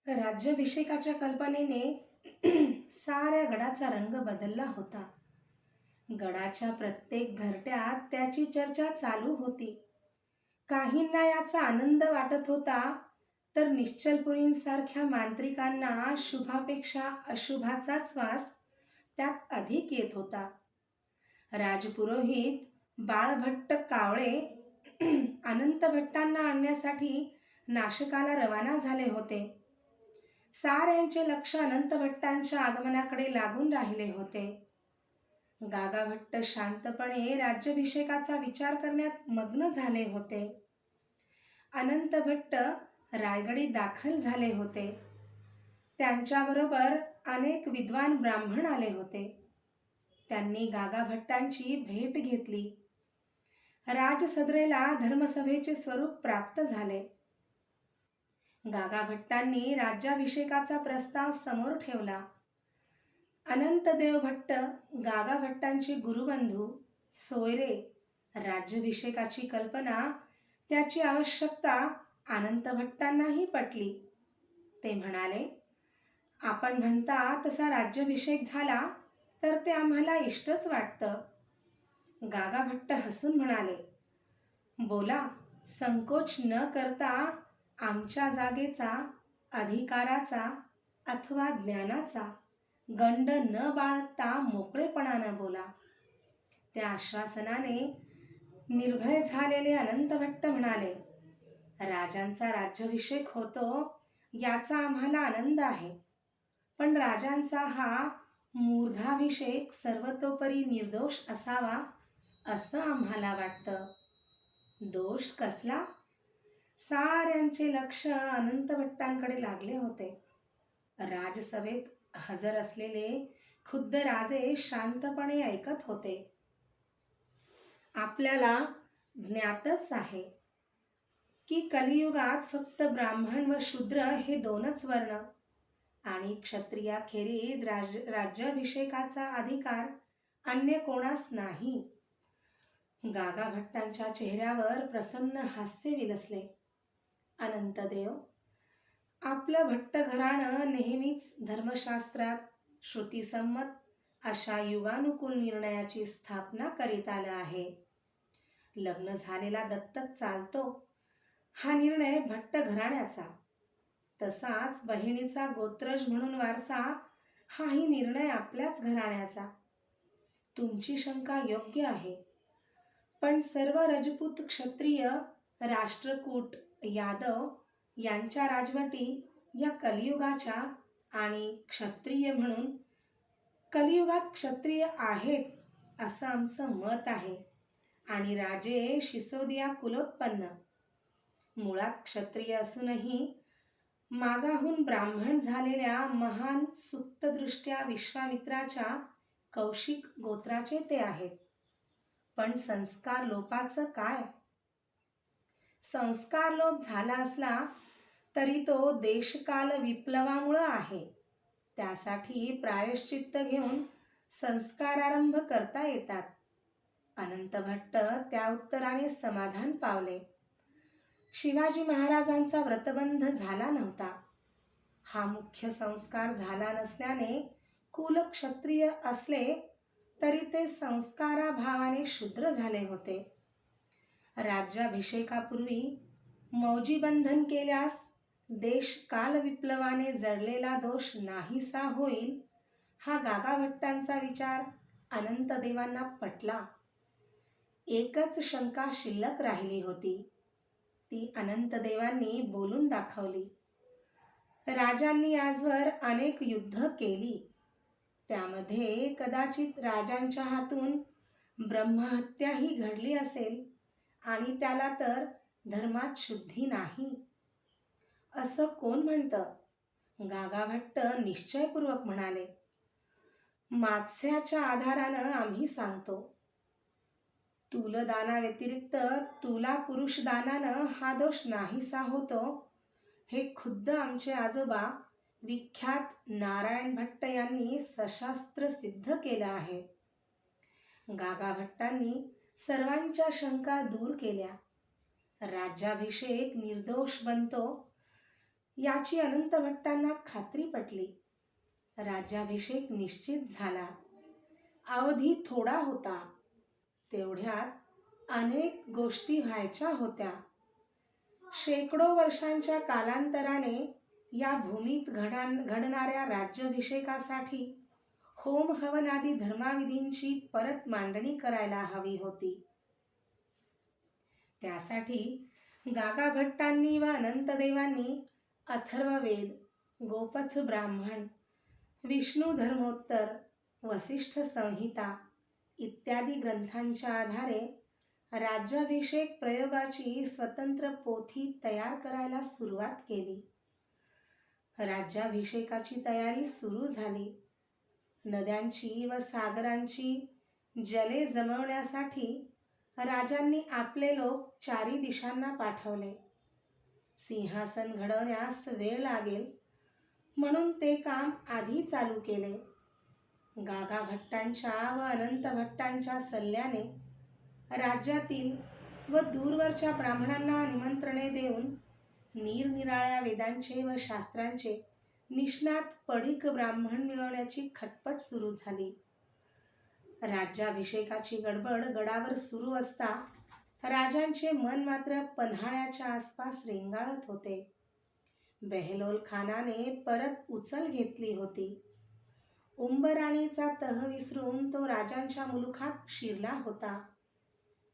राज्याभिषेकाच्या कल्पनेने साऱ्या गडाचा रंग बदलला होता. गडाच्या प्रत्येक घरट्यात त्याची चर्चा चालू होती. काहींना याचा आनंद वाटत होता, तर निश्चलपुरींसारख्या मांत्रिकांना शुभापेक्षा अशुभाचाच वास त्यात अधिक येत होता. राजपुरोहित बाळभट्ट कावळे अनंत भट्टांना आणण्यासाठी नाशकाला रवाना झाले होते. साऱ्यांचे लक्ष अनंत भट्टांच्या आगमनाकडे लागून राहिले होते. गागाभट्ट शांतपणे राज्याभिषेकाचा विचार करण्यात मग्न झाले होते. अनंत भट्ट रायगडी दाखल झाले होते. त्यांच्याबरोबर अनेक विद्वान ब्राह्मण आले होते. त्यांनी गागाभट्टांची भेट घेतली. राजसदरेला धर्मसभेचे स्वरूप प्राप्त झाले. गागाभट्टांनी राज्याभिषेकाचा प्रस्ताव समोर ठेवला. अनंतदेव भट्ट, गागाभट्टांचे गुरुबंधू, सोयरे. राज्याभिषेकाची कल्पना, त्याची आवश्यकता अनंत भट्टांनाही पटली. ते म्हणाले, आपण म्हणता तसा राज्याभिषेक झाला तर ते आम्हाला इष्टच वाटतं. गागाभट्ट हसून म्हणाले, बोला, संकोच न करता आमच्या जागेचा, अधिकाराचा अथवा ज्ञानाचा गंड न बाळगता मोकळेपणानं बोला. त्या आश्वासनाने निर्भय झालेले अनंत भट्ट म्हणाले, राजांचा राज्याभिषेक होतो याचा आम्हाला आनंद आहे, पण राजांचा हा मूर्धाभिषेक सर्वतोपरी निर्दोष असावा असं आम्हाला वाटतं. दोष कसला? साऱ्यांचे लक्ष अनंत भट्टांकडे लागले होते. राजसभेत हजर असलेले खुद्द राजे शांतपणे ऐकत होते. आपल्याला ज्ञातच आहे की कलियुगात फक्त ब्राह्मण व शूद्र हे दोनच वर्ण आणि क्षत्रियाखेरीज राज्याभिषेकाचा अधिकार अन्य कोणास नाही. गागाभट्टांच्या चेहऱ्यावर प्रसन्न हास्य विलसले. अनंतदेव, आपलं भट्ट घराणं नेहमीच धर्मशास्त्रात श्रुतीसंमत अशा युगानुकूल निर्णयाची स्थापना करीत आलं आहे. लग्न झालेला दत्तक चालतो हा निर्णय भट्ट घराण्याचा. तसाच बहिणीचा गोत्रज म्हणून वारसा हाही निर्णय आपल्याच घराण्याचा. तुमची शंका योग्य आहे, पण सर्व रजपूत क्षत्रिय, राष्ट्रकूट, यादव यांच्या राजवटी या कलियुगाच्या आणि क्षत्रिय म्हणून कलियुगात क्षत्रिय आहेत असं आमचं मत आहे आणि राजे शिसोदिया कुलोत्पन्न. मुळात क्षत्रिय असूनही मागाहून ब्राह्मण झालेल्या महान सुप्तदृष्ट्या विश्वामित्राच्या कौशिक गोत्राचे ते आहेत. पण संस्कार लोपाचं काय? संस्कार लोप झाला असला तरी तो देशकाल विप्लवामुळं आहे. त्यासाठी प्रायश्चित्त घेऊन संस्कारारंभ करता येतात. अनंत भट्ट त्या उत्तराने समाधान पावले. शिवाजी महाराजांचा व्रतबंध झाला नव्हता. हा मुख्य संस्कार झाला नसल्याने कुल क्षत्रिय असले तरी ते संस्काराभावाने शूद्र झाले होते. राज्याभिषेकापूर्वी मौजीबंधन केल्यास देश काल विप्लवाने जडलेला दोष नाहीसा होईल हा गागाभट्टांचा विचार अनंतदेवांना पटला. एकच शंका शिल्लक राहिली होती. ती अनंतदेवांनी बोलून दाखवली. राजांनी आजवर अनेक युद्ध केली. त्यामध्ये कदाचित राजांच्या हातून ब्रह्महत्याही घडली असेल आणि त्याला तर धर्मात शुद्धी नाही. असं कोण म्हणतं? गागाभट्ट निश्चयपूर्वक म्हणाले, मात्स्याच्या आधारानं आम्ही सांगतो. तूलदानाव्यतिरिक्त तुला पुरुषदानानं हा दोष नाहीसा होतो हे खुद्द आमचे आजोबा विख्यात नारायण भट्ट यांनी सशास्त्र सिद्ध केलं आहे. गागाभट्टांनी सर्वांच्या शंका दूर केल्या. राज्याभिषेक निर्दोष बनतो याची अनंत भट्टांना खात्री पटली. राज्याभिषेक निश्चित झाला. अवधी थोडा होता. तेवढ्यात अनेक गोष्टी व्हायच्या होत्या. शेकडो वर्षांच्या कालांतराने या भूमीत घडणाऱ्या राज्याभिषेकासाठी होम हवनादी धर्माविधींची परत मांडणी करायला हवी होती. त्यासाठी गागाभट्टांनी व अनंतदेवांनी अथर्ववेद, गोपथ ब्राह्मण, विष्णू धर्मोत्तर, वसिष्ठ संहिता इत्यादी ग्रंथांच्या आधारे राज्याभिषेक प्रयोगाची स्वतंत्र पोथी तयार करायला सुरुवात केली. राज्याभिषेकाची तयारी सुरू झाली. नद्यांची व सागरांची जले जमवण्यासाठी राजांनी आपले लोक चारी दिशांना पाठवले. सिंहासन घडवण्यास वेळ लागेल म्हणून ते काम आधी चालू केले. गागाभट्टांच्या व अनंत भट्टांच्या सल्ल्याने राज्यातील व दूरवरच्या ब्राह्मणांना निमंत्रणे देऊन निरनिराळ्या वेदांचे व शास्त्रांचे निष्णात पढिक ब्राह्मण मिळवण्याची खटपट सुरू झाली. राज्याभिषेकाची गडबड गडावर सुरू असता राजांचे मन मात्र पन्हाळ्याच्या आसपास रेंगाळत होते. बेहलोल खानाने परत उचल घेतली होती. उंबराणीचा तह विसरून तो राजांच्या मुलुखात शिरला होता.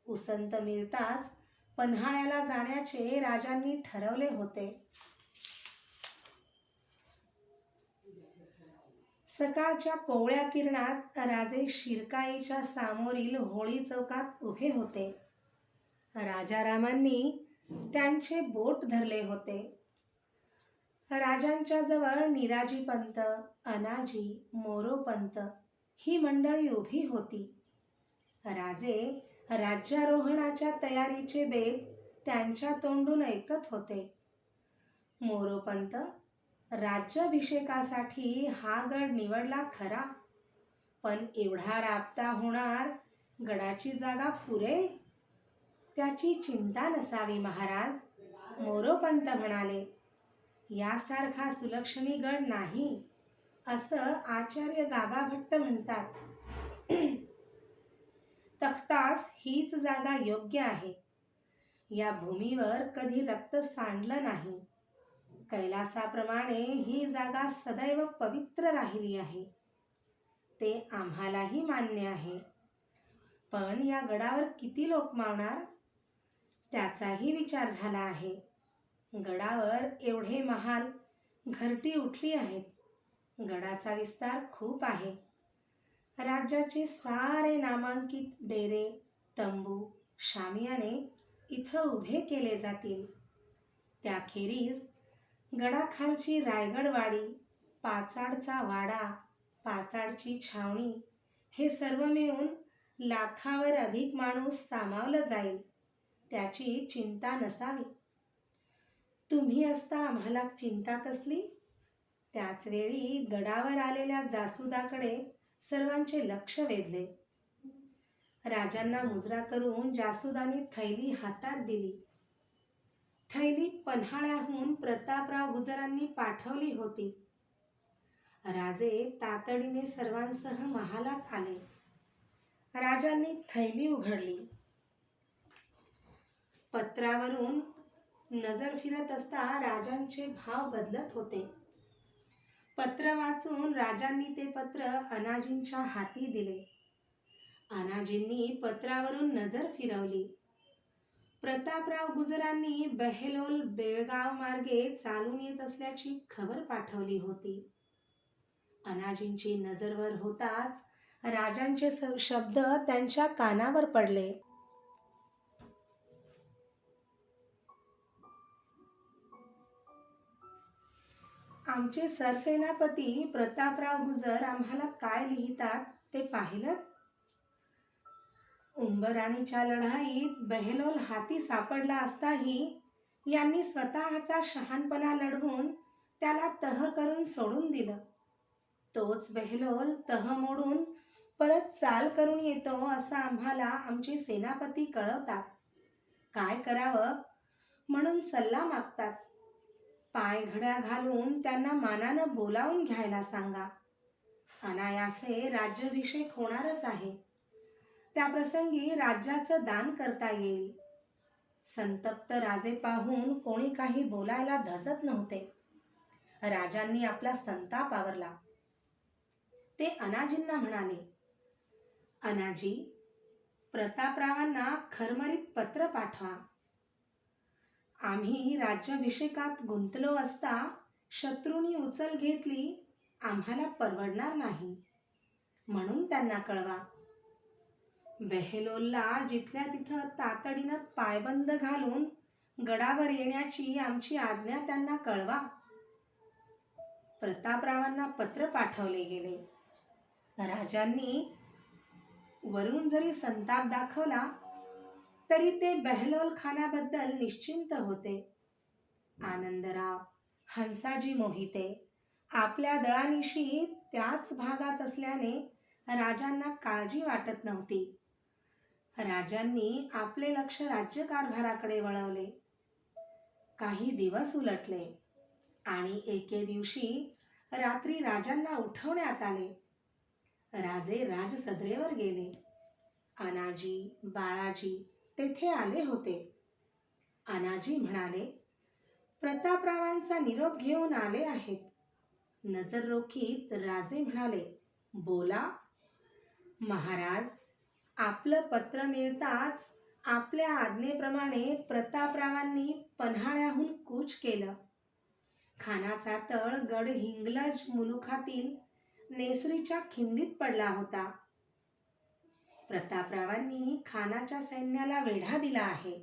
उसंत मिळताच पन्हाळ्याला जाण्याचे राजांनी ठरवले होते. सकाळच्या कोवळ्या किरणात राजे शिरकाईच्या सामोरील होळी चौकात उभे होते. राजारामांनी त्यांचे बोट धरले होते. राजांच्या जवळ निराजीपंत, अनाजी, मोरोपंत ही मंडळी उभी होती. राजे राज्यारोहणाच्या तयारीचे बेत त्यांच्या तोंडून ऐकत होते. मोरोपंत, राज्याभिषेकासाठी हा गड निवडला खरा, पण एवढा राबता होणार, गडाची जागा पुरेल? त्याची चिंता नसावी महाराज, मोरोपंत म्हणाले. यासारखा सुलक्षणी गड नाही, असं आचार्य गागाभट्ट म्हणतात. तख्तास हीच जागा योग्य आहे. या भूमीवर कधी रक्त सांडलं नाही. कैलासाप्रमाणे ही जागा सदैव पवित्र राहिली आहे. ते आम्हालाही मान्य आहे. पण या गडावर किती लोक मावणार, त्याचाही विचार झाला आहे. गडावर एवढे महाल, घरटी उठली आहेत. गडाचा विस्तार खूप आहे. राज्याचे सारे नामांकित डेरे, तंबू, शामियाने इथं उभे केले जातील. त्याखेरीज गडाखालची रायगडवाडी, पाचाडचा वाडा, पाचाडची छावणी हे सर्व मिळून लाखावर अधिक माणूस सामावलं जाईल. त्याची चिंता नसावी. तुम्ही असता आम्हाला चिंता कसली? त्याचवेळी गडावर आलेल्या जासुदाकडे सर्वांचे लक्ष वेधले. राजांना मुजरा करून जासुदाने थैली हातात दिली. थैली पन्हाळ्याहून प्रतापराव गुजरांनी पाठवली होती. राजे तातडीने सर्वांसह महालात आले. राजांनी थैली उघडली. पत्रावरून नजर फिरत असता राजांचे भाव बदलत होते. पत्र वाचून राजांनी ते पत्र अनाजींच्या हाती दिले. अनाजींनी पत्रावरून नजर फिरवली. प्रतापराव गुजरांनी बेहलोल बेळगाव मार्गे चालून येत असल्याची खबर पाठवली होती. अनाजींची नजरवर होताच राजांचे शब्द त्यांच्या कानावर पडले. आमचे सरसेनापती प्रतापराव गुजर आम्हाला काय लिहितात ते पाहिलं? उंबराणीच्या लढाईत बेहलोल हाती सापडला असताही यांनी स्वतःचा शहाणपणा लढवून त्याला तह करून सोडून दिलं. तोच बेहलोल तह मोडून परत चाल करून येतो असं आम्हाला आमचे सेनापती कळवतात. काय करावं म्हणून सल्ला मागतात. पायघड्या घालून त्यांना मानानं बोलावून घ्यायला सांगा. अनायासे राज्याभिषेक होणारच आहे. त्या प्रसंगी राज्याचं दान करता येईल. संतप्त राजे पाहून कोणी काही बोलायला धजत नव्हते. राजांनी आपला संताप आवरला. ते अनाजींना म्हणाले, अनाजी, प्रतापरावांना खरमरीत पत्र पाठवा. आम्ही राज्याभिषेकात गुंतलो असता शत्रूंनी उचल घेतली, आम्हाला परवडणार नाही, म्हणून त्यांना कळवा. बेहलोलला जिथल्या तिथं तातडीनं पायबंद घालून गडावर येण्याची आमची आज्ञा त्यांना कळवा. प्रतापरावांना पत्र पाठवले गेले. राजांनी वरून जरी संताप दाखवला तरी ते बेहलोल खानाबद्दल निश्चिंत होते. आनंदराव, हंसाजी मोहिते आपल्या दळानिशी त्याच भागात असल्याने राजांना काळजी वाटत नव्हती. राजांनी आपले लक्ष राज्यकारभाराकडे वळवले. काही दिवस उलटले आणि एके दिवशी रात्री राजांना उठवण्यात आले. राजे राजसदरेवर गेले. अनाजी, बाळाजी तेथे आले होते. अनाजी म्हणाले, प्रतापरावांचा निरोप घेऊन आले आहेत. नजर रोखीत राजे म्हणाले, बोला. महाराज, आपलं पत्र मिळताच आपल्या आज्ञेप्रमाणे प्रतापरावांनी पन्हाळ्याहून कूच केलं. खानाचा तळ गड हिंगलज मुलुखातील नेसरीच्या खिंडीत पडला होता. प्रतापरावांनी खानाच्या सैन्याला वेढा दिला आहे.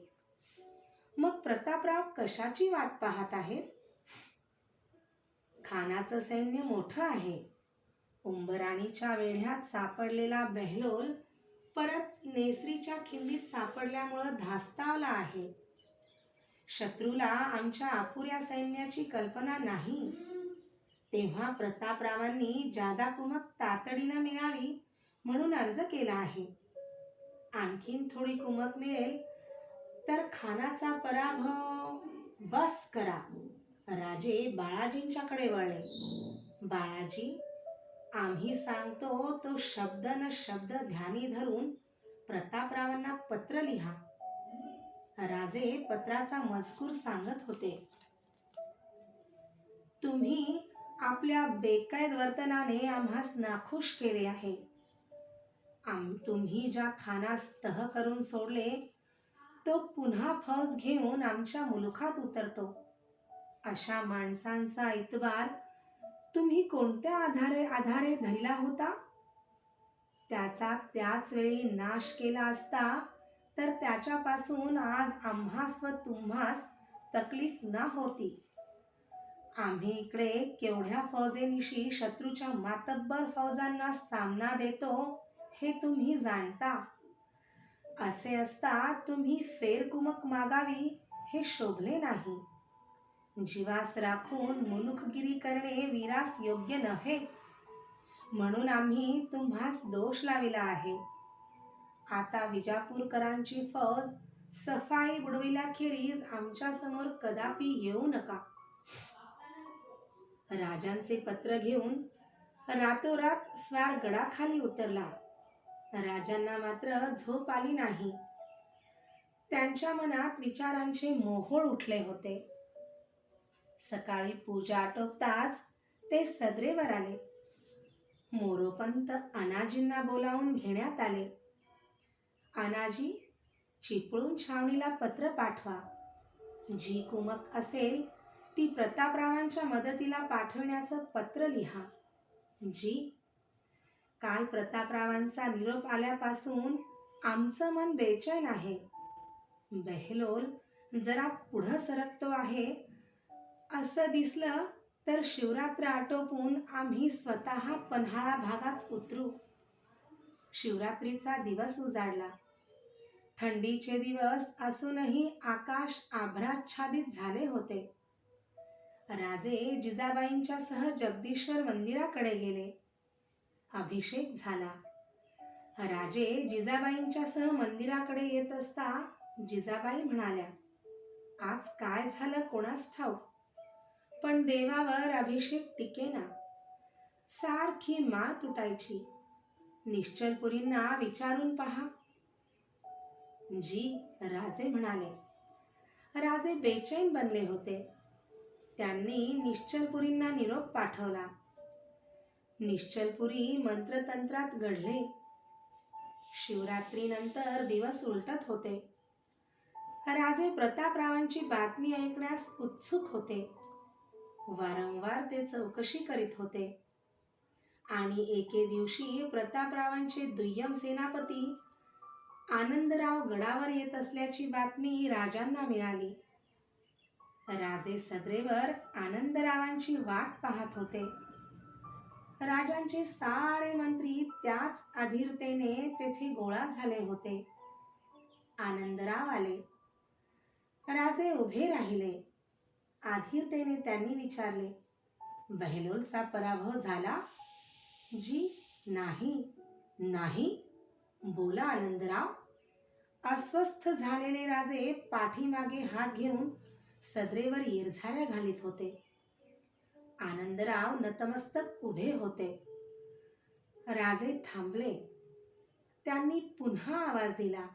मग प्रतापराव कशाची वाट पाहत आहेत? खानाचं सैन्य मोठं आहे. उंबराणीच्या वेढ्यात सापडलेला बेहलोल परत नेसरीच्या खिंडीत सापडल्यामुळं धास्तावला आहे. शत्रूला आमच्या अपुऱ्या सैन्याची कल्पना नाही. तेव्हा प्रतापरावांनी जादा कुमक तातडीनं मिळावी म्हणून अर्ज केला आहे. आणखीन थोडी कुमक मिळेल तर खानाचा पराभव. बस करा. राजे बाळाजींच्याकडे वळले. बाळाजी, आम्ही सांगतो तो शब्द न शब्द ध्यानी धरून प्रतापरावांना पत्र लिहा. राजे पत्राचा मजकूर सांगत होते. तुम्ही आपल्या बेकायद वर्तनाने आम्हास नाखुश केले आहे. तुम्ही ज्या खानास तह करून सोडले तो पुन्हा फौज घेऊन आमच्या मुलुखात उतरतो. अशा माणसांचा इतबार तुम्ही कोणत्या आधारे धरला होता? त्याचा त्याच वेळी नाश केला असता तर त्याच्यापासून आज आम्हास व तुम्हास तकलीफ ना होती. आम्ही इकडे केवढ्या फौजेनिशी शत्रूच्या मातब्बर फौजांना सामना देतो हे तुम्ही जाणता. असे असता तुम्ही फेरकुमक मागावी हे शोभले नाही. जीवास राखून मुलुखगिरी करणे वीरास योग्य नव्हे, म्हणून आम्ही तुम्हास दोष लाविला आहे. आता विजापूरकरांची फौज सफाई बुडविल्याखेरीज आमच्या समोर कदापि येऊ नका. राजांचे पत्र घेऊन रातोरात स्वार गडाखाली उतरला. राजांना मात्र झोप आली नाही. त्यांच्या मनात विचारांचे मोहोळ उठले होते. सकाळी पूजा आटोपताच ते सदरेवर आले. मोरोपंत अनाजींना बोलावून घेण्यात आले. अनाजी, चिपळूण छावणीला पत्र पाठवा. जी कुमक असेल ती प्रतापरावांच्या मदतीला पाठविण्याचं पत्र लिहा. जी, काल प्रतापरावांचा निरोप आल्यापासून आमचं मन बेचैन आहे. बेहलोल जरा पुढं सरकतो आहे असं दिसलं तर शिवरात्र आटोपून आम्ही स्वतः पन्हाळा भागात उतरू. शिवरात्रीचा दिवस उजाडला. थंडीचे दिवस असूनही आकाश आभ्राच्छादित झाले होते. राजे जिजाबाईंच्या सह जगदीश्वर मंदिराकडे गेले. अभिषेक झाला. राजे जिजाबाईंच्या सह मंदिराकडे येत असता जिजाबाई म्हणाल्या, आज काय झालं कोणास ठाऊक. पण देवावर अभिषेक टिकेना. सारखी माळ तुटायची. निश्चलपुरींना विचारून पहा. जी, राजे म्हणाले. राजे बेचैन बनले होते. त्यांनी निश्चलपुरींना निरोप पाठवला. निश्चलपुरी मंत्रतंत्रात घडले. शिवरात्रीनंतर दिवस उलटत होते. राजे प्रतापरावांची बातमी ऐकण्यास उत्सुक होते. वारंवार ते चौकशी करीत होते. आणि एके दिवशी प्रतापरावांचे दुय्यम सेनापती आनंदराव गडावर येत असल्याची बातमी राजांना मिळाली. राजे सदैवर आनंदरावांची वाट पाहत होते. राजांचे सारे मंत्री त्याच अधीरतेने तेथे गोळा झाले होते. आनंदराव आले. राजे उभे राहिले. अधीरतेने त्यांनी विचारले, बहलोलचा पराभव झाला? जी, नाही. नाही? बोला आनंदराव. अस्वस्थ झालेले राजे पाठीमागे हात घेऊन सदरेवर येरझाऱ्या घालीत होते. आनंदराव नतमस्तक उभे होते. राजे थांबले. त्यांनी पुन्हा आवाज दिला,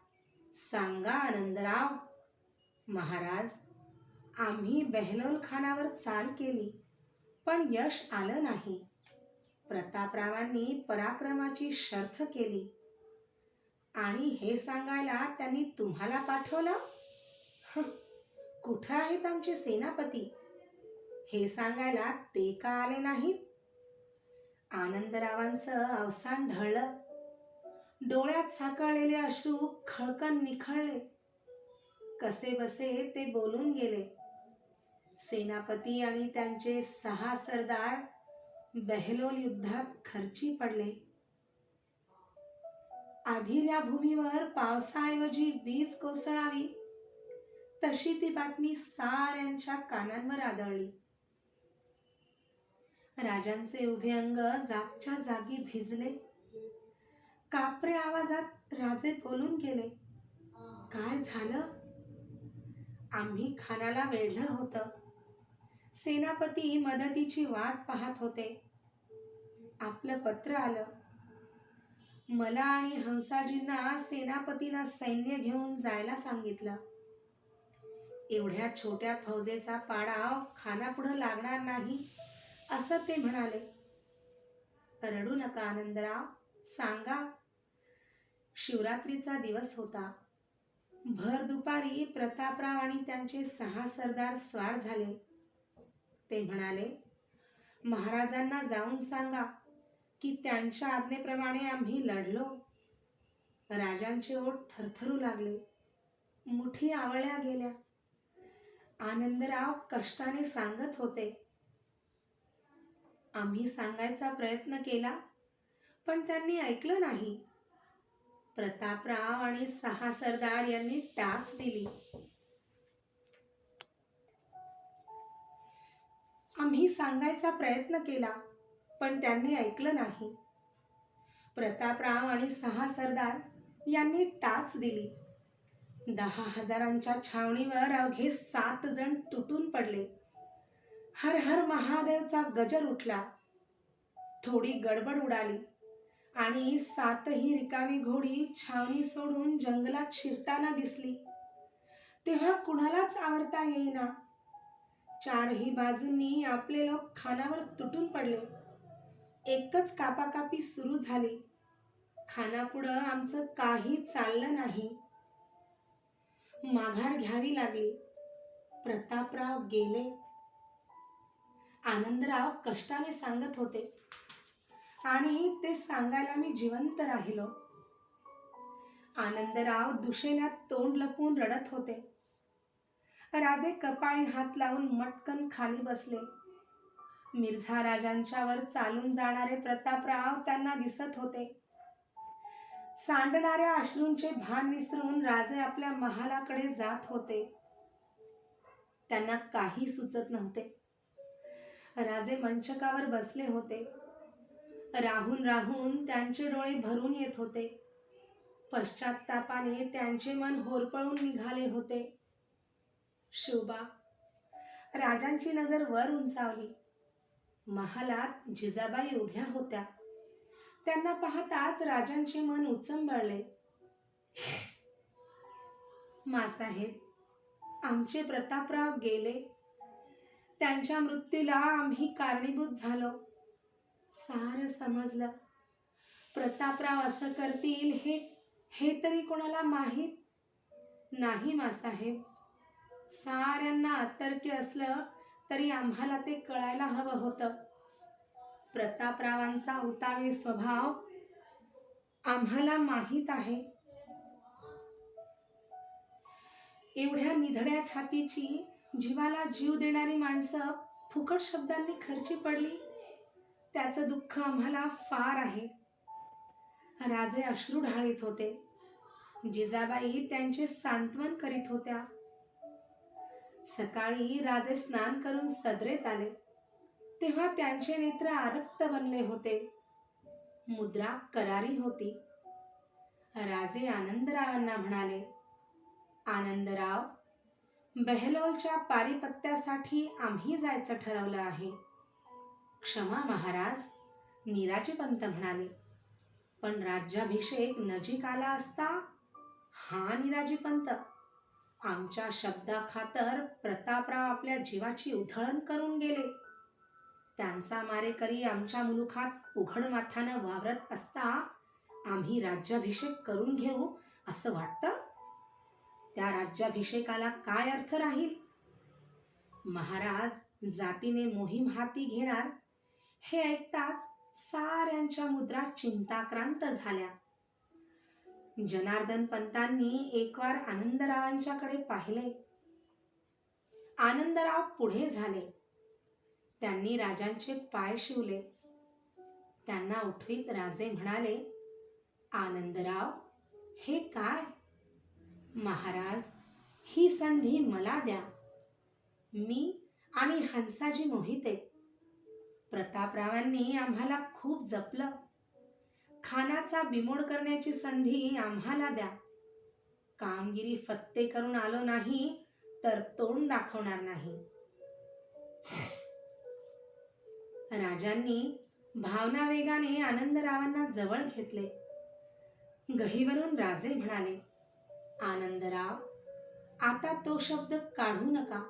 सांगा आनंदराव. महाराज, आम्ही बहलोल खानावर चाल केली, पण यश आलं नाही. प्रतापरावांनी पराक्रमाची शर्थ केली आणि हे सांगायला त्यांनी तुम्हाला पाठवलं? कुठे आहेत आमचे सेनापती? हे सांगायला ते का आले नाहीत? आनंदरावांचं अवसान ढळलं. डोळ्यात साकळलेले अश्रू खळकन निखळले. कसे बसे ते बोलून गेले. सेनापती आणि त्यांचे 6 सरदार बहलोल युद्धात खर्ची पडले. अधीर भूमीवर पावसाऐवजी वीज कोसळावी तशी ती बातमी साऱ्यांच्या कानांवर आदळली. राजांचे उभे अंग जागच्या जागी भिजले. कापऱ्या आवाजात राजे बोलून गेले, काय झालं? आम्ही खानाला वेढलं होतं. सेनापती मदतीची वाट पाहत होते. आपलं पत्र आलं. मला आणि हंसाजींना सेनापतींना सैन्य घेऊन जायला सांगितलं. एवढ्या छोट्या फौजेचा पाडाव खानापुढं लागणार नाही असं ते म्हणाले. रडू नका आनंदराव, सांगा. शिवरात्रीचा दिवस होता. भर दुपारी प्रतापराव आणि त्यांचे 6 सरदार स्वार झाले. ते म्हणाले, महाराजांना जाऊन सांगा की त्यांच्या आज्ञेप्रमाणे आम्ही लढलो. राजांचे ओठ थरथरू लागले. मुठी आवळल्या गेल्या. आनंदराव कष्टाने सांगत होते, आम्ही सांगायचा प्रयत्न केला, पण त्यांनी ऐकलं नाही. प्रतापराव आणि 6 सरदार यांनी टाच दिली. आम्ही सांगायचा प्रयत्न केला, पण त्यांनी ऐकलं नाही. प्रतापराव आणि 6 सरदार यांनी टाच दिली. 10,000च्या छावणीवर अवघे 7 जण तुटून पडले. हर हर महादेवचा गजर उठला. थोडी गडबड उडाली आणि 7ही रिकामी घोडी छावणी सोडून जंगलात शिरताना दिसली. तेव्हा कुणालाच आवरता येईना. 4ही बाजूंनी आपले लोक खानावर तुटून पडले. एकच कापाकापी सुरू झाली. खानापुढं आमचं काही चाललं नाही. माघार घ्यावी लागली. प्रतापराव गेले. आनंदराव कष्टाने सांगत होते आणि ते सांगायला मी जिवंत राहिलो. आनंदराव दुशेल्यात तोंड लपवून रडत होते. राजे कपाळी हात लावून मटकन खाली बसले. मिर्झा राजांच्यावर चालून जाणारे प्रतापराव त्यांना दिसत होते. सांडणाऱ्या अश्रूंचे भान विसरून राजे आपल्या महालाकडे जात होते. त्यांना काही सुचत नव्हते. राजे मंचकावर बसले होते. राहून राहून त्यांचे डोळे भरून येत होते. पश्चात्तापाने त्यांचे मन होरपळून निघाले होते. शिवबा, राजांची नजर वर उंचावली. महालात जिजाबाई उभ्या होत्या. त्यांना पाहताच राजांचे मन उचंबळले. मासाहेब, आमचे प्रतापराव गेले. त्यांच्या मृत्यूला आम्ही कारणीभूत झालो. सारं समजलं. प्रतापराव असं करतील हे तरी कोणाला माहीत नाही मासाहेब. साऱ्यांना अतर्क्य असलं तरी आम्हाला ते कळायला हवं होतं. प्रतापरावांचा उतावीळ स्वभाव आम्हाला माहीत आहे. एवढ्या निधड्या छातीची, जीवाला जीव देणारी माणसं फुकट शब्दांनी खर्ची पडली. त्याचं दुःख आम्हाला फार आहे. राजे अश्रू ढाळीत होते. जिजाबाई त्यांचे सांत्वन करीत होत्या. सकाळी राजे स्नान करून सदरेत आले तेव्हा त्यांचे नेत्र आरक्त बनले होते. मुद्रा करारी होती. राजे आनंदरावांना म्हणाले, आनंदराव, बेहलोलच्या पारिपत्यासाठी आम्ही जायचं ठरवलं आहे. क्षमा महाराज, निराजीपंत म्हणाले. पण राज्याभिषेक नजीक आला असता. हा निराजीपंत, आमच्या शब्दाखातर प्रतापराव आपल्या जीवाची उधळण करून गेले. त्यांचा मारेकरी आमच्या मुलुखात उघड माथानं वावरत असता आम्ही राज्याभिषेक करून घेऊ असं वाटतं? त्या राज्याभिषेकाला काय अर्थ राहील? महाराज जातीने मोहीम हाती घेणार हे ऐकताच साऱ्यांच्या मुद्रा चिंताक्रांत झाल्या. जनार्दन पंतांनी एकवार आनंदरावांच्याकडे पाहिले. आनंदराव पुढे झाले. त्यांनी राजांचे पाय शिवले. त्यांना उठवीत राजे म्हणाले, आनंदराव, हे काय? महाराज, ही संधी मला द्या. मी आणि हंसाजी मोहिते. प्रतापरावांनी आम्हाला खूप जपलं. खानाचा बिमोड करण्याची संधी आम्हाला द्या. कामगिरी फत्ते करून आलो नाही तर तोंड दाखवणार नाही. राजांनी भावनावेगाने आनंदरावांना जवळ घेतले. गहिवरून राजे म्हणाले, आनंदराव, आता तो शब्द काढू नका.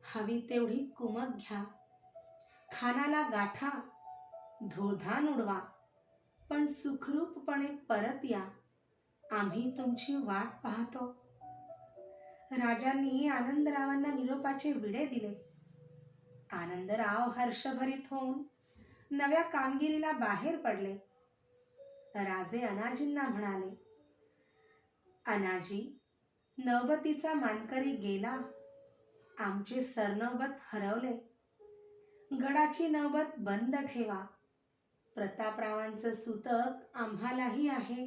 हवी तेवढी कुमक घ्या. खानाला गाठा, धुळधाण उडवा, पण सुखरूपपणे परत या. आम्ही तुमची वाट पाहतो. राजांनी आनंदरावांना निरोपाचे विडे दिले. आनंदराव हर्षभरीत होऊन नव्या कामगिरीला बाहेर पडले. राजे अनाजींना म्हणाले, अनाजी, नौबतीचा मानकरी गेला. आमचे सरनौबत हरवले. गडाची नौबत बंद ठेवा. प्रतापरावांचं सूतक आम्हालाही आहे.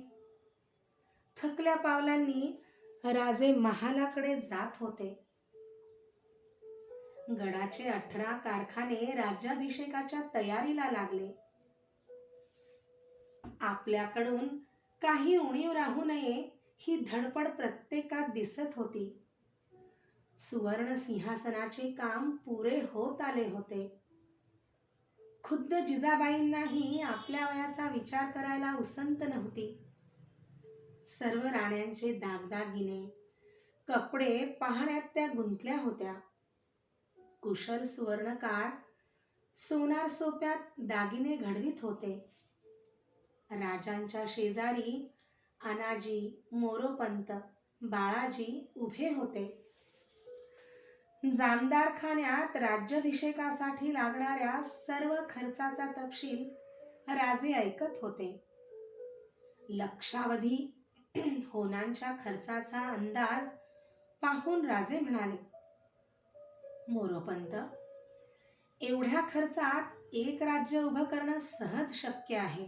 थकल्या पावलांनी राजे महालाकडे जात होते. गडाचे 18 कारखाने राज्याभिषेकाच्या तयारीला लागले. आपल्याकडून काही उणीव राहू नये ही धडपड प्रत्येकात दिसत होती. सुवर्ण सिंहासनाचे काम पुरे होत आले होते. खुद्द जिजाबाईंनाही आपल्या वयाचा विचार करायला उसंत नव्हती. सर्व राण्यांचे दागदागिने, कपडे पाहण्यात त्या गुंतल्या होत्या. कुशल सुवर्णकार सोनार सोप्यात दागिने घडवीत होते. राजांच्या शेजारी अनाजी, मोरोपंत, बाळाजी उभे होते. जामदारखान्यात राज्याभिषेकासाठी लागणाऱ्या सर्व खर्चाचा तपशील राजे ऐकत होते. लक्षावधी होनांच्या खर्चाचा अंदाज पाहून राजे म्हणाले, मोरोपंत, एवढ्या खर्चात एक राज्य उभं करणं सहज शक्य आहे.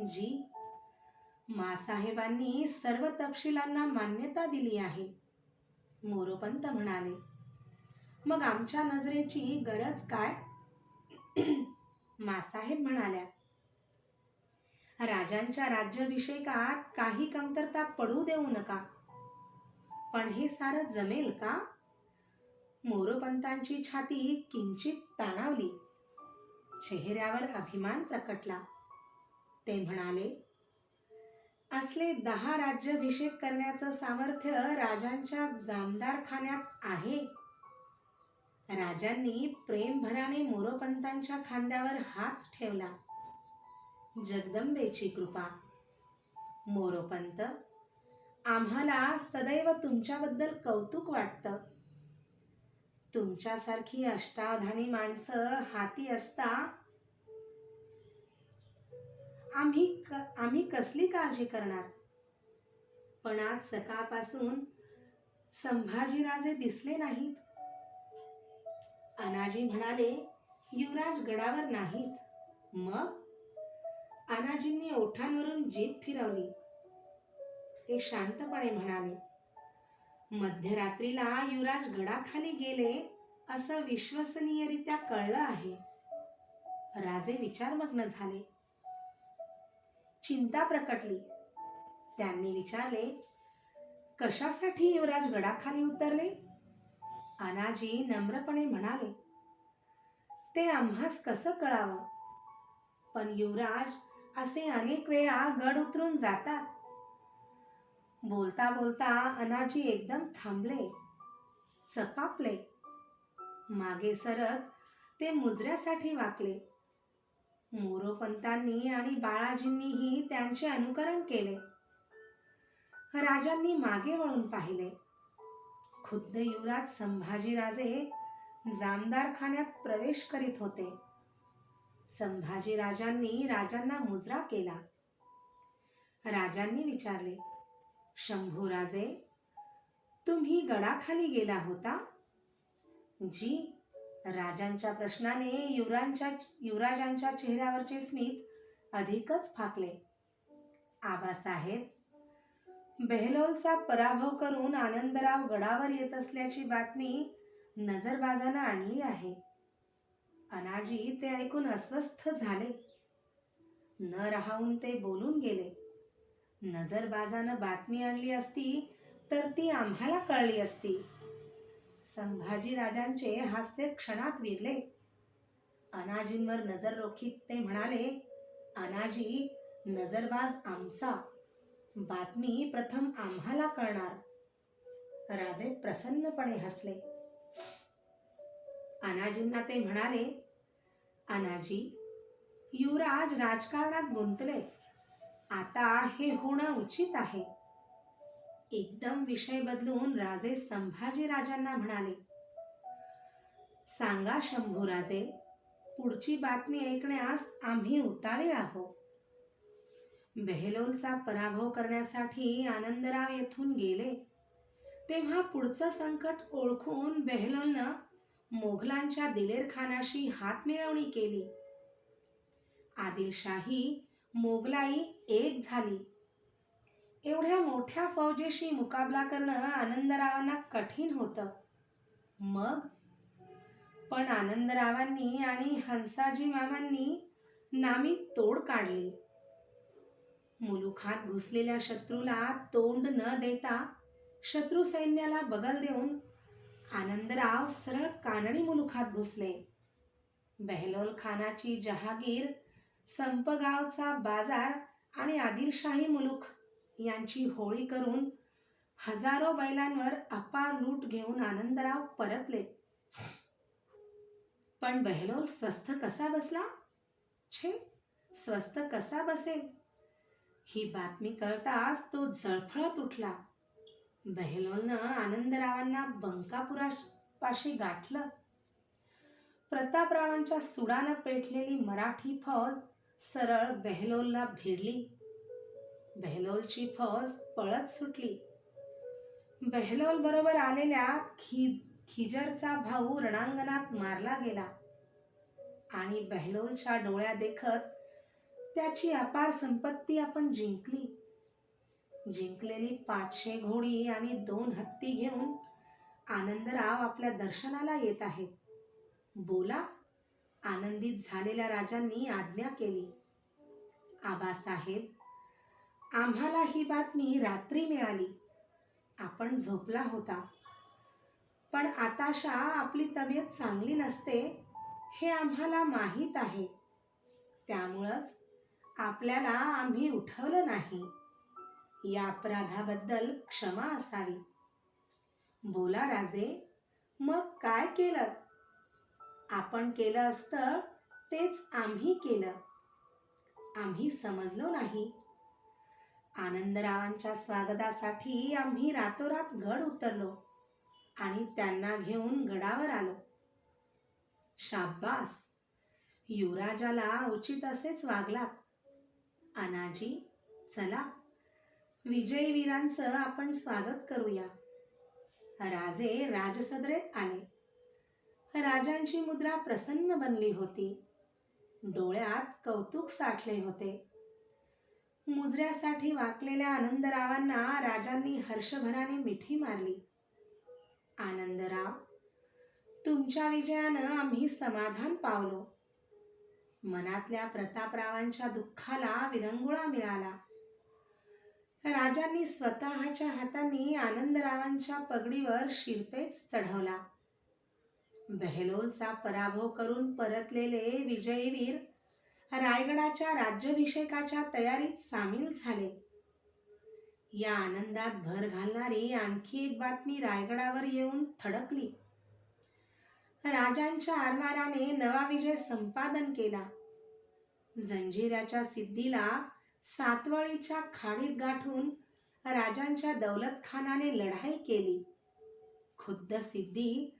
जी, मासाहेबांनी सर्व तपशिलांना मान्यता दिली आहे. मोरोपंत म्हणाले, मग आमच्या नजरेची गरज काय? मासाहेब म्हणाल्या, राजांच्या राज्याभिषेकात काही कमतरता पडू देऊ नका. पण हे सारं जमेल का? मोरोपंतांची छाती किंचित ताणावली. चेहऱ्यावर अभिमान प्रकटला. ते म्हणाले, असले 10 राज्याभिषेक करण्याचं सामर्थ्य राजांच्या जामदारखान्यात आहे. राजांनी प्रेमभराने मोरोपंतांच्या खांद्यावर हात ठेवला. जगदंबेची कृपा. मोरोपंत, आम्हाला सदैव तुमच्याबद्दल कौतुक वाटतं. तुमच्यासारखी अष्टावधानी माणसं हाती असता आम्ही कसली काळजी करणार. पण आज सकाळपासून संभाजीराजे दिसले नाहीत. अनाजी म्हणाले, युवराज गडावर नाहीत. मग? अनाजींनी ओठांवरून जीभ फिरवली. ते शांतपणे म्हणाले, मध्यरात्रीला युवराज गडाखाली गेले असं विश्वसनीयरित्या कळलं आहे. राजे विचारमग्न झाले. चिंता प्रकटली. त्यांनी विचारले, कशासाठी युवराज गडाखाली उतरले? अनाजी नम्रपणे म्हणाले, ते आम्हास कसं कळावं? पण युवराज असे अनेक वेळा गड उतरून जातात. बोलता बोलता अनाजी एकदम थांबले, चपापले. मागे सरत ते मुजऱ्यासाठी वाकले. मोरोपंतांनी आणि बाळाजींनीही त्यांचे अनुकरण केले. राजांनी मागे वळून पाहिले. खुद्द युवराज संभाजीराजे जामदारखान्यात प्रवेश करीत होते. संभाजीराजांनी राजांना मुजरा केला. राजांनी विचारले, शंभूराजे, तुम्ही गडाखाली गेला होता? जी. राजांच्या प्रश्नाने युवराजांच्या चेहऱ्यावरचे स्मित अधिकच फाकले. आबासाहेब, बेहलोलचा पराभव करून आनंदराव गडावर येत असल्याची बातमी नजरबाजानं आणली आहे. अनाजी ते ऐकून अस्वस्थ झाले. न राहून ते बोलून गेले, नजरबाजानं बातमी आणली असती तर ती आम्हाला कळली असती. संभाजीराजांचे हास्य क्षणात विरले. अनाजींवर नजर रोखीत ते म्हणाले, अनाजी, नजरबाज आमचा. बातमी प्रथम आम्हाला कळणार. राजे प्रसन्नपणे हसले. अनाजींना ते म्हणाले, अनाजी, युवराज राजकारणात गुंतले. आता हे होणं उचित आहे. एकदम विषय बदलून राजे संभाजीराजांना म्हणाले, सांगा शंभूराजे, पुढची बातमी ऐकण्यास आम्ही उतावीळ आहोत. बेहलोलचा पराभव करण्यासाठी आनंदराव येथून गेले तेव्हा पुढचं संकट ओळखून बेहलोलनं मोघलांच्या दिलेरखानाशी हातमिळवणी केली. आदिलशाही मोगलाई एक झाली. एवढ्या मोठ्या फौजेशी मुकाबला करणं आनंदरावांना कठीण होतं. मग पण आनंदरावांनी आणि हंसाजी मामांनी नामी तोड काढली. मुलुखात घुसलेल्या शत्रूला तोंड न देता शत्रू सैन्याला बगल देऊन आनंदराव सरळ कानडी मुलुखात घुसले. बेहलोल खानाची जहागीर, संपगावचा बाजार आणि आदिलशाही मुलुख यांची होळी करून हजारो बैलांवर अपार लूट घेऊन आनंदराव परतले. पण बेहलोल स्वस्थ कसा बसला? छे, स्वस्थ कसा बसेल? ही बातमी कळताच तो जळफळत उठला. बेहलोलनं आनंदरावांना बंकापुरापाशी गाठलं. प्रतापरावांच्या सुडानं पेटलेली मराठी फौज सरळ बेहलोलला भिडली. बेहलोलची फौज पळत सुटली. बेहलोल बरोबर आलेल्या खिजरचा भाऊ रणांगणात मारला गेला आणि बेहलोलच्या डोळ्या देखत त्याची अपार संपत्ती आपण जिंकली. जिंकलेली 500 घोडी आणि 2 हत्ती घेऊन आनंदराव आपल्या दर्शनाला येत आहेत. बोला. आनंदित झालेल्या राजांनी आज्ञा केली. आबासाहेब, आम्हाला ही बातमी रात्री मिळाली. आपण झोपला होता. पण आताशा आपली तब्येत चांगली नसते हे आम्हाला माहीत आहे. त्यामुळंच आपल्याला आम्ही उठवलं नाही. या अपराधाबद्दल क्षमा असावी. बोला राजे, मग काय केलं? आपण केलं असतं तेच आम्ही केलं. आम्ही समजलो नाही. आनंदरावांच्या स्वागतासाठी आम्ही रातोरात गड उतरलो आणि त्यांना घेऊन गडावर आलो. शाब्बास, युवराजाला उचित असेच वागलात. अनाजी, चला विजयी वीरांचं आपण स्वागत करूया. राजे राजसदरेत आले. राजांची मुद्रा प्रसन्न बनली होती. डोळ्यात कौतुक साठले होते. मुजऱ्यासाठी वाकलेल्या आनंदरावांना राजांनी हर्षभराने मिठी मारली. आनंदराव, तुमच्या विजयानं आम्ही समाधान पावलो. मनातल्या प्रतापरावांच्या दुःखाला विरंगुळा मिळाला. राजांनी स्वतःच्या हातांनी आनंदरावांच्या पगडीवर शिरपेच चढवला. बहेलोलचा पराभव करून परतलेले विजयवीर रायगडाच्या राज्याभिषेकाच्या तयारीत सामील झाले. या आनंदात भर घालणारी आणखी एक बातमी रायगडावर येऊन थडकली. राजांच्या आरमाराने नवा विजय संपादन केला. जंजिऱ्याच्या सिद्धीला सातवळीच्या खाडीत गाठून राजांच्या दौलतखानाने लढाई केली. खुद्द सिद्धी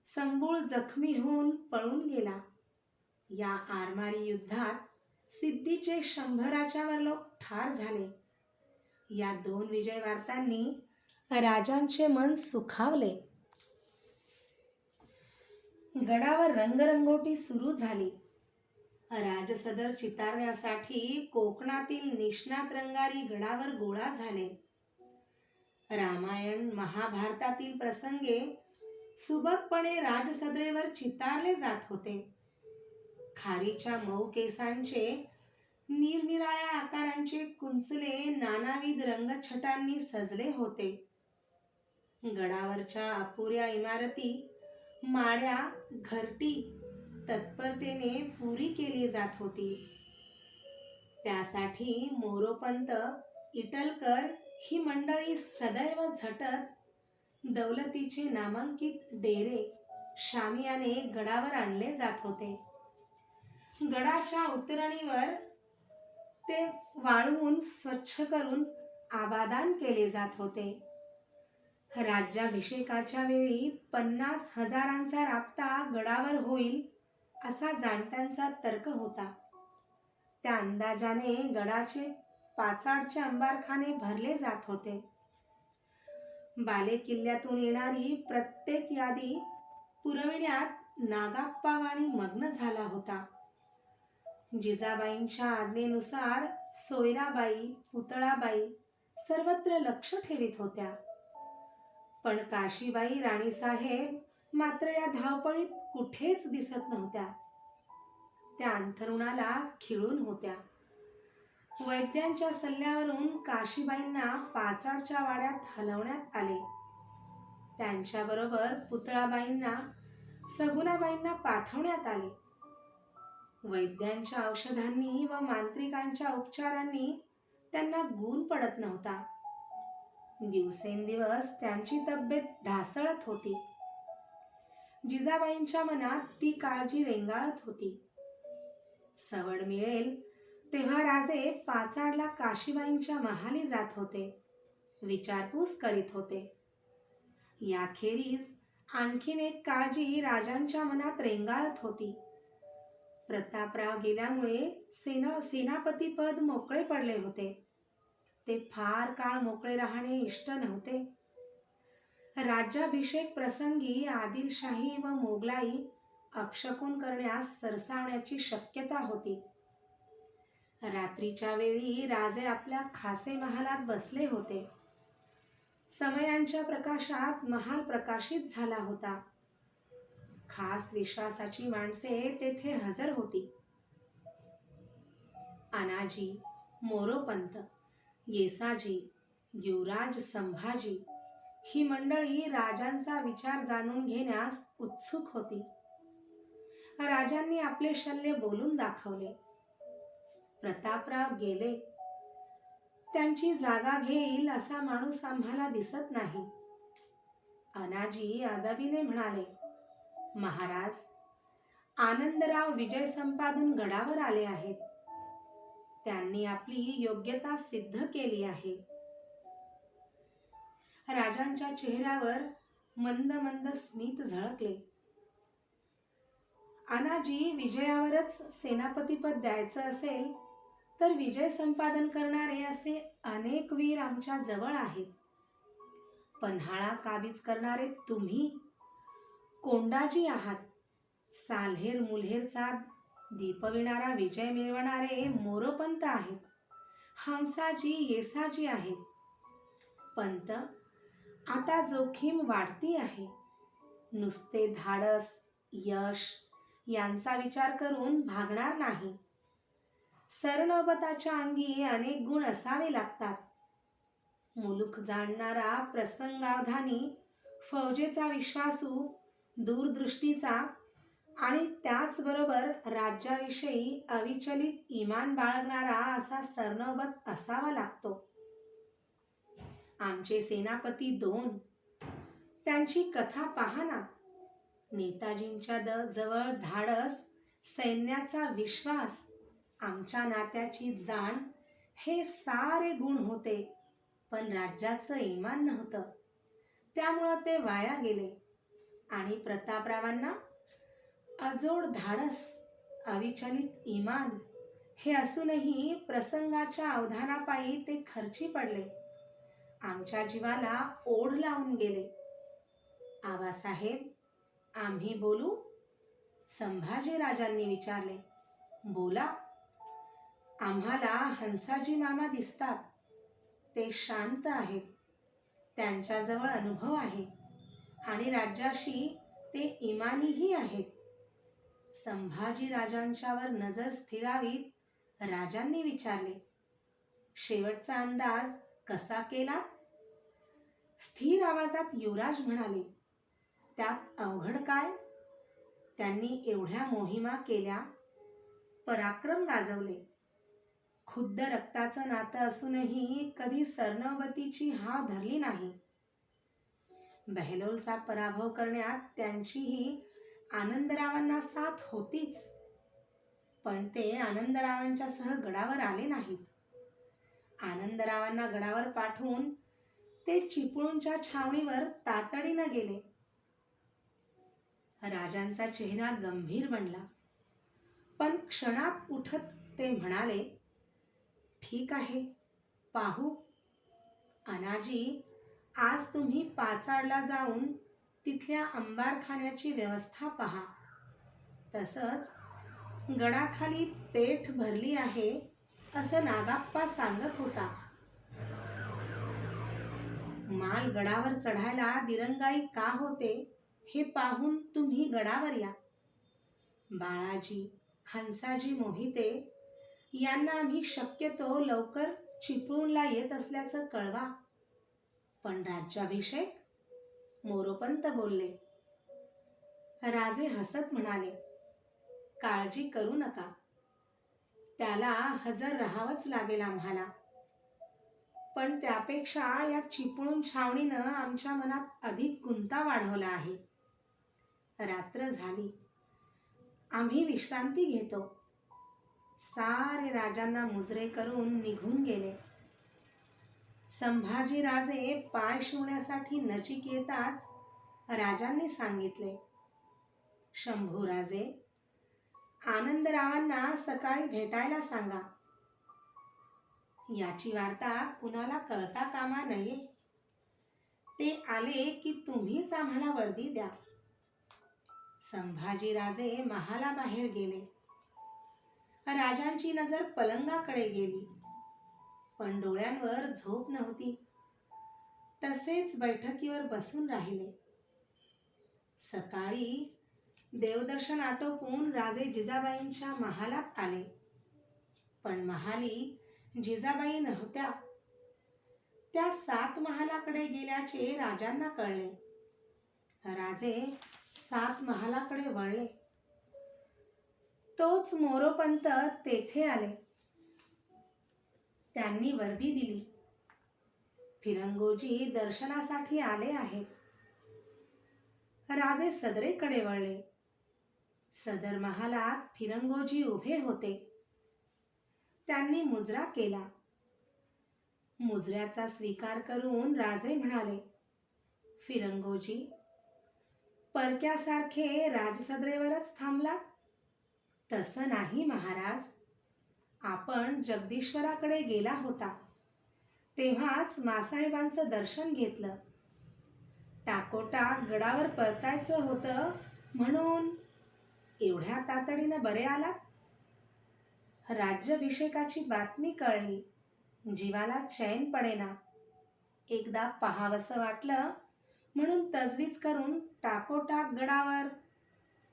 संबूळ जखमी होऊन पळून गेला. या आरमारी युद्धात सिद्धीचे 100च्या वर लोक ठार झाले. या 2 विजय वार्तांनी राजांचे मन सुखावले. गडावर रंगरंगोटी सुरू झाली. राजसदर चितारण्यासाठी कोकणातील निष्णात रंगारी गडावर गोळा झाले. रामायण महाभारतातील प्रसंगे सुबकपणे राजसदरेवर चितारले जात होते. खारीच्या मऊ केसांचे निरनिराळ्या आकारांचे कुंचले नानाविध रंगछटांनी सजले होते. गडावरच्या अपुऱ्या इमारती, माड्या, घरटी तत्परतेने पुरी केली जात होती. त्यासाठी मोरोपंत, इटलकर ही मंडळी सदैव झटत दौलतीचे नामांकित डेरे शामियाने गडावर आणले जात होते. गडाच्या उतरणीवर ते वाळवून स्वच्छ करून आबादान केले जात होते. राज्याभिषेकाच्या वेळी 50,000चा राबता गडावर होईल असा जाणत्यांचा तर्क होता. त्या अंदाजाने गडाचे पाचाडचे अंबारखाने भरले जात होते. बाले किल्ल्यातून येणारी प्रत्येक यादी पुरविण्यात नागाप्पावाणी मग्न झाला होता. जिजाबाईंच्या आज्ञेनुसार सोयराबाई, पुतळाबाई सर्वत्र लक्ष ठेवीत होत्या. पण काशीबाई राणीसाहेब मात्र या धावपळीत कुठेच दिसत नव्हत्या. त्या अंथरुणाला खिळून होत्या. वैद्यांच्या सल्ल्यावरून काशीबाईंना पाचाडच्या वाड्यात हलवण्यात आले. त्यांच्याबरोबर पुतळाबाईंना, सगुणाबाईंना पाठवण्यात आले. वैद्यांच्या औषधांनी व मांत्रिकांच्या उपचारांनी त्यांना गुण पडत नव्हता. दिवसेंदिवस त्यांची तब्येत ढासळत होती. जिजाबाईंच्या मनात ती काळजी रेंगाळत होती. सवड मिळेल तेव्हा राजे पाचाडला काशीबाईंच्या महाली जात होते, विचारपूस करीत होते. याखेरीज आणखीन एक काळजी राजांच्या मनात रेंगाळत होती. प्रतापराव गेल्यामुळे सेनापतीपद मोकळे पडले होते. ते फार काळ मोकळे राहणे इष्ट नव्हते. राज्याभिषेक प्रसंगी आदिलशाही व मोगलाई अपशकुन करण्यास सरसावण्याची शक्यता होती. रात्रीच्या वेळी राजे आपल्या खासे महालात बसले होते. समयांच्या प्रकाशात महाल प्रकाशित झाला होता. खास विश्वासाची माणसे तेथे हजर होती. अनाजी, मोरोपंत, येसाजी, युवराज संभाजी ही मंडळी राजांचा विचार जाणून घेण्यास उत्सुक होती. राजांनी आपले शल्य बोलून दाखवले. प्रतापराव गेले. त्यांची जागा घेईल असा माणूस आम्हाला दिसत नाही. अनाजी अदबीने म्हणाले, महाराज, आनंदराव विजय संपादन गडावर आले आहेत. त्यांनी आपली योग्यता सिद्ध केली आहे. राजांच्या चेहऱ्यावर मंद मंद स्मित झळकले. अनाजी, विजयावरच सेनापतीपद द्यायचं असेल तर विजय संपादन करणारे असे अनेक वीर आमच्या जवळ आहेत. पन्हाळा काबीज करणारे तुम्ही कोंडाजी आहात. साल्हेर मुल्हेरचा दीपविणारा विजय मिळवणारे मोरोपंत आहेत. हंसाजी येसाजी आहेत. पंत, आता जोखीम वाढती आहे. नुसते धाडस, यश यांचा विचार करून भागणार नाही. सरनौबताच्या अंगी अनेक गुण असावे लागतात. मुलूक जाणणारा, प्रसंगावधानी, फौजेचा विश्वासू, दूरदृष्टीचा आणि त्याचबरोबर राज्याविषयी अविचलित इमान बाळगणारा असा सरनौबत असावा लागतो. आमचे सेनापती 2, त्यांची कथा पहा ना. नेताजींच्या जवळ धाडस, सैन्याचा विश्वास, आमच्या नात्याची जाण हे सारे गुण होते, पण राज्याचं इमान नव्हतं. त्यामुळं ते वाया गेले. आणि प्रतापरावांना अजोड धाडस, अविचलित इमान हे असूनही प्रसंगाच्या अवधानापायी ते खर्ची पडले. आमच्या जीवाला ओढ लावून गेले. आबासाहेब, आम्ही बोलू? संभाजी राजांनी विचारले. बोला. आम्हाला हंसाजी मामा दिसतात. ते शांत आहेत. त्यांच्याजवळ अनुभव आहे आणि राज्याशी ते इमानीही आहेत. संभाजी राजांच्यावर नजर स्थिरावीत राजांनी विचारले. शेवटचा अंदाज कसा केला? स्थिर आवाजात युवराज म्हणाले, त्यात अवघड काय? त्यांनी एवढ्या मोहिमा केल्या, पराक्रम गाजवले. खुद्द रक्ताचं नातं असूनही कधी सरनौबतीची हाव धरली नाही. बहलोलचा पराभव करण्यात त्यांचीही आनंदरावांना साथ होतीच, पण ते आनंदरावांच्या सह गडावर आले नाहीत. आनंदरावांना गडावर पाठवून ते चिपळूणच्या छावणीवर तातडीनं गेले. राजांचा चेहरा गंभीर बनला, पण क्षणात उठत ते म्हणाले, ठीक आहे, पाहू. अनाजी, आज तुम्ही पाचाडला जाऊन तिथल्या अंबारखान्याची व्यवस्था पहा. तसंच गडाखाली पेठ भरली आहे असं नागाप्पा सांगत होता. माल गडावर चढायला दिरंगाई का होते हे पाहून तुम्ही गडावर या. बाळाजी, हंसाजी मोहिते यांना आम्ही शक्यतो लवकर चिपळूणला येत असल्याचं कळवा. पण राज्याभिषेक? मोरोपंत बोलले. राजे हसत म्हणाले, काळजी करू नका. त्याला हजर राहावंच लागेल आम्हाला. पण त्यापेक्षा या चिपळूण छावणीनं आमच्या मनात अधिक गुंता वाढवला आहे. रात्र झाली. आम्ही विश्रांती घेतो. सारे राजांना मुजरे करून निघून गेले. संभाजी राजे पाय शिवण्यासाठी नजीक येताच राजांनी सांगितले, शंभूराजे, आनंदरावांना सकाळी भेटायला सांगा. याची वार्ता कुणाला कळता कामा नये. ते आले की तुम्हीच आम्हाला वर्दी द्या. संभाजीराजे महालाबाहेर गेले. राजांची नजर पलंगाकडे गेली, पण डोळ्यांवर झोप नव्हती. तसेच बैठकीवर बसून राहिले. सकाळी देवदर्शन आटोपून राजे जिजाबाईंच्या महालात आले, पण महाली जिजाबाई नव्हत्या. त्या 7 महालाकडे गेल्याचे राजांना कळले. राजे 7 महालाकडे वळले. तोच मोरोपंत तेथे आले. त्यांनी वर्दी दिली. फिरंगोजी दर्शनासाठी आले आहेत. राजे सदरेकडे वळले. सदर महालात फिरंगोजी उभे होते. त्यांनी मुजरा केला. मुजऱ्याचा स्वीकार करून राजे म्हणाले, फिरंगोजी, परक्यासारखे राजसदरेवरच थांबलात? तसं नाही महाराज. आपण जगदीश्वराकडे गेला होता तेव्हाच मासाहेबांचं दर्शन घेतलं. टाकोटाक गडावर परतायचं होतं म्हणून. एवढ्या तातडीनं बरे आलात? राज्याभिषेकाची बातमी कळली. जीवाला चैन पडेना. एकदा पाहावसं वाटलं म्हणून तजवीज करून टाकोटाक गडावर.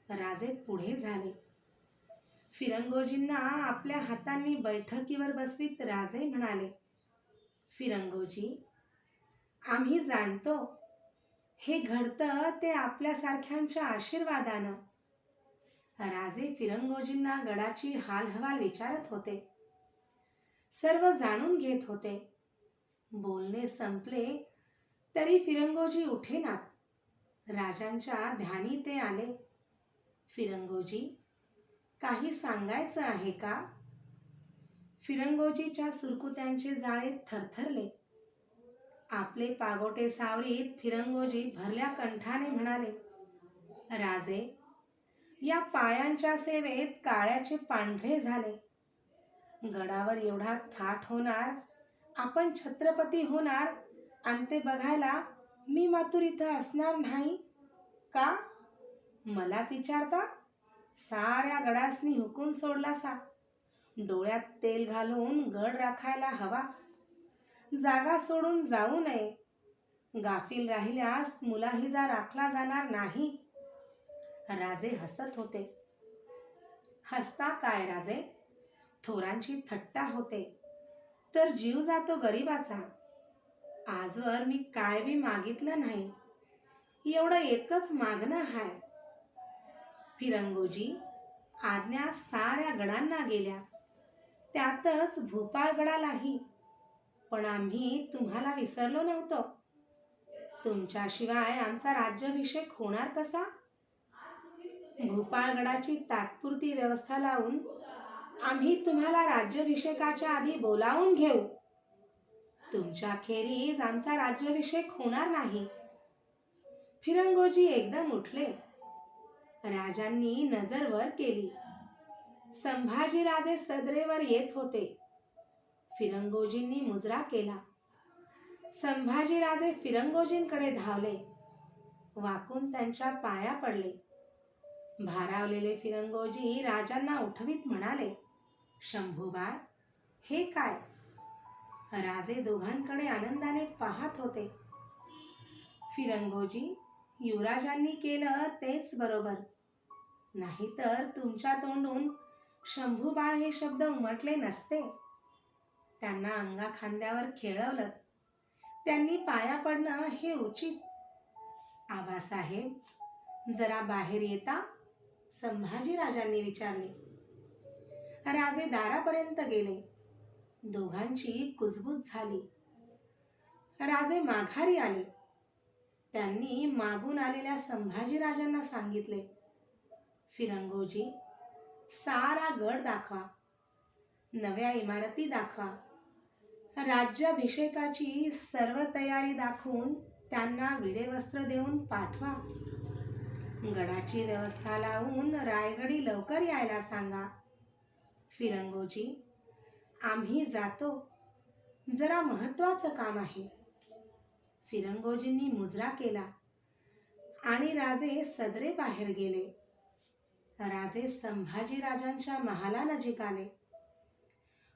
राजे पुढे झाले. फिरंगोजींना आपल्या हातांनी बैठकीवर बसवीत राजे म्हणाले, फिरंगोजी, आम्ही जाणतो हे घडतं ते आपल्यासारख्यांच्या आशीर्वादानं. राजे फिरंगोजींना गडाची हालहवाल विचारत होते. सर्व जाणून घेत होते. बोलणे संपले तरी फिरंगोजी उठेनात. राजांच्या ध्यानी ते आले. फिरंगोजी, काही सांगायचं आहे का? फिरंगोजीच्या सुरकुत्यांचे जाळे थरथरले. आपले पागोटे सावरीत फिरंगोजी भरल्या कंठाने म्हणाले, राजे, या पायांच्या सेवेत काळ्याचे पांढरे झाले. गडावर एवढा थाट होणार, आपण छत्रपती होणार आणि ते बघायला मी मातूर इथं असणार नाही का? मलाच विचारता? साऱ्या गडासनी हुकूम सोडला सा. डोळ्यात तेल घालून गड राखायला हवा. जागा सोडून जाऊ नये. गाफील राहिल्यास मुलाहिजा राखला जाणार नाही. राजे हसत होते. हसता काय राजे? थोरांची थट्टा होते तर जीव जातो गरीबाचा. आजवर मी काय बी मागितलं नाही. एवढं एकच मागणं हाय. फिरंगोजी, आज्ञा साऱ्या गडांना गेल्या, त्यातच भूपाळगडालाही. पण आम्ही तुम्हाला विसरलो नव्हतो. तुमच्याशिवाय आमचा राज्याभिषेक होणार कसा? भूपाळगडाची तात्पुरती व्यवस्था लावून आम्ही तुम्हाला राज्याभिषेकाच्या आधी बोलावून घेऊ. तुमच्या खेरीज आमचा राज्याभिषेक होणार नाही. फिरंगोजी एकदम उठले. राजांनी नजर वर केली. संभाजीराजे सदरेवर येत होते. फिरंगोजींनी मुजरा केला. संभाजीराजे फिरंगोजींकडे धावले. वाकून त्यांच्या पाया पडले. भारावलेले फिरंगोजी राजांना उठवीत म्हणाले, शंभूबाळ, हे काय? राजे दोघांकडे आनंदाने पाहत होते. फिरंगोजी, युवराजांनी केलं तेच बरोबर. नाहीतर तुमच्या तोंडून शंभूबाळ हे शब्द उमटले नसते. त्यांना अंगाखांद्यावर खेळवलं. त्यांनी पाया पडणं हे उचित. आबासाहेब, जरा बाहेर येता? संभाजीराजांनी विचारले. राजे दारापर्यंत गेले. दोघांची कुजबूज झाली. राजे माघारी आले. त्यांनी मागून आलेल्या संभाजीराजांना सांगितले, फिरंगोजी, सारा गड दाखवा. नव्या इमारती दाखवा. राज्याभिषेकाची सर्व तयारी दाखवून त्यांना विडेवस्त्र देऊन पाठवा. गडाची व्यवस्था लावून रायगडी लवकर यायला सांगा. फिरंगोजी, आम्ही जातो. जरा महत्वाचं काम आहे. फिरंगोजींनी मुजरा केला आणि राजे सदरे बाहेर गेले. राजे संभाजीराजांच्या महालानजीक आले.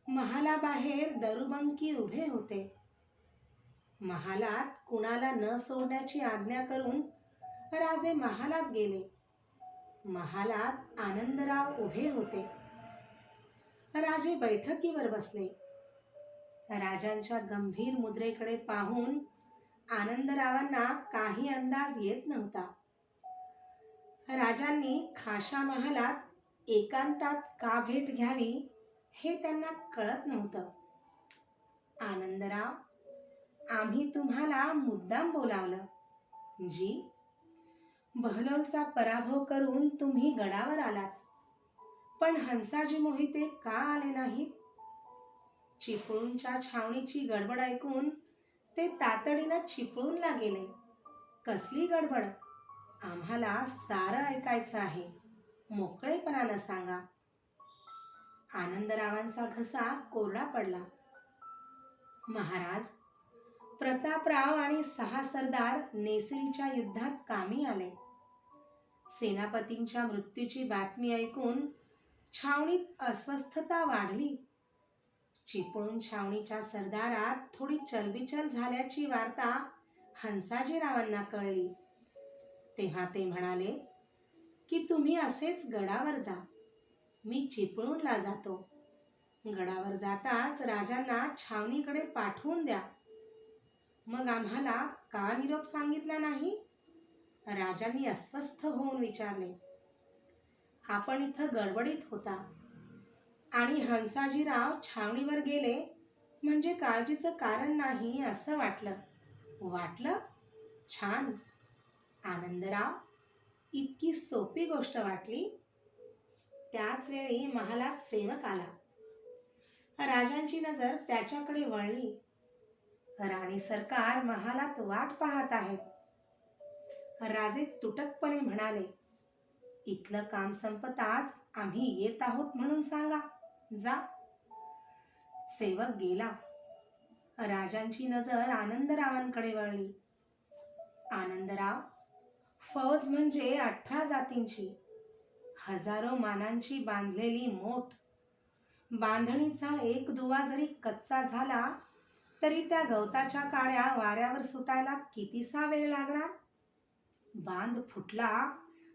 महालाबाहेर दरुबंकी उभे होते. महालात कुणाला न सोडण्याची आज्ञा करून राजे महालात गेले. महालात आनंदराव उभे होते. राजे बैठकीवर बसले. राजांच्या गंभीर मुद्रेकडे पाहून आनंदरावांना काही अंदाज येत नव्हता. राजांनी खाशा महालात एकांतात का भेट घ्यावी हे त्यांना कळत नव्हतं. आनंदराव, आम्ही तुम्हाला मुद्दाम बोलावलं. जी, बहलोलचा पराभव करून तुम्ही गडावर आलात, पण हंसाजी मोहिते का आले नाहीत? चिपळूणच्या छावणीची गडबड ऐकून ते तातडीनं चिपळूणला गेले. कसली गडबड? आम्हाला सारं ऐकायचं आहे, मोकळेपणानं सांगा. आनंदरावांचा घसा कोरडा पडला. महाराज, प्रतापराव आणि 6 सरदार नेसरीच्या युद्धात कामी आले. सेनापतींच्या मृत्यूची बातमी ऐकून छावणीत अस्वस्थता वाढली. चिपळूण छावणीच्या सरदारात थोडी चलबिचल झाल्याची वार्ता हंसाजीरावांना कळली. तेव्हा ते म्हणाले की तुम्ही असेच गडावर जा, मी चिपळूणला जातो. गडावर जाताच राजांना छावणीकडे पाठवून द्या. मग आम्हाला का निरोप सांगितला नाही? राजांनी अस्वस्थ होऊन विचारले. आपण इथं गडबडीत होता आणि हंसाजीराव छावणीवर गेले म्हणजे काळजीचं कारण नाही असं वाटलं? छान. आनंदराव, इतकी सोपी गोष्ट वाटली? त्याच वेळी महालात सेवक आला. राजांची नजर त्याच्याकडे वळली. राणी सरकार महालात वाट पाहत आहेत. राजे तुटकपणे म्हणाले, इथलं काम संपताच आम्ही येत आहोत म्हणून सांगा, जा. सेवक गेला. राजांची नजर आनंदरावांकडे वळली. आनंदराव, फौज म्हणजे 18 जातींची, हजारो मानांची बांधलेली मोठ. बांधणीचा एक दुवा जरी कच्चा झाला तरी त्या गवताच्या काड्या वाऱ्यावर सुटायला कितीसा वेळ लागणार? बांध फुटला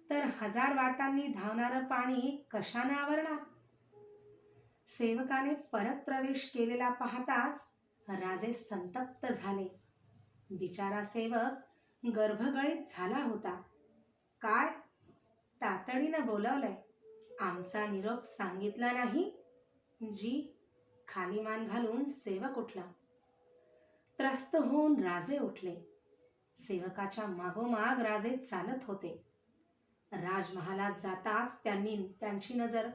तर 1000 वाटांनी धावणारं पाणी कशाने आवरणार? सेवकाने परत प्रवेश केलेला पाहताच राजे संतप्त झाले. बिचारा सेवक गर्भगळीत झाला होता. काय? तातडीनं बोलावलंय? आमचा निरोप सांगितला नाही? जी. खाली मान घालून सेवक उठला. त्रस्त होऊन राजे उठले. सेवकाच्या मागोमाग राजे चालत होते. राजमहालात जाताच त्यांची नजर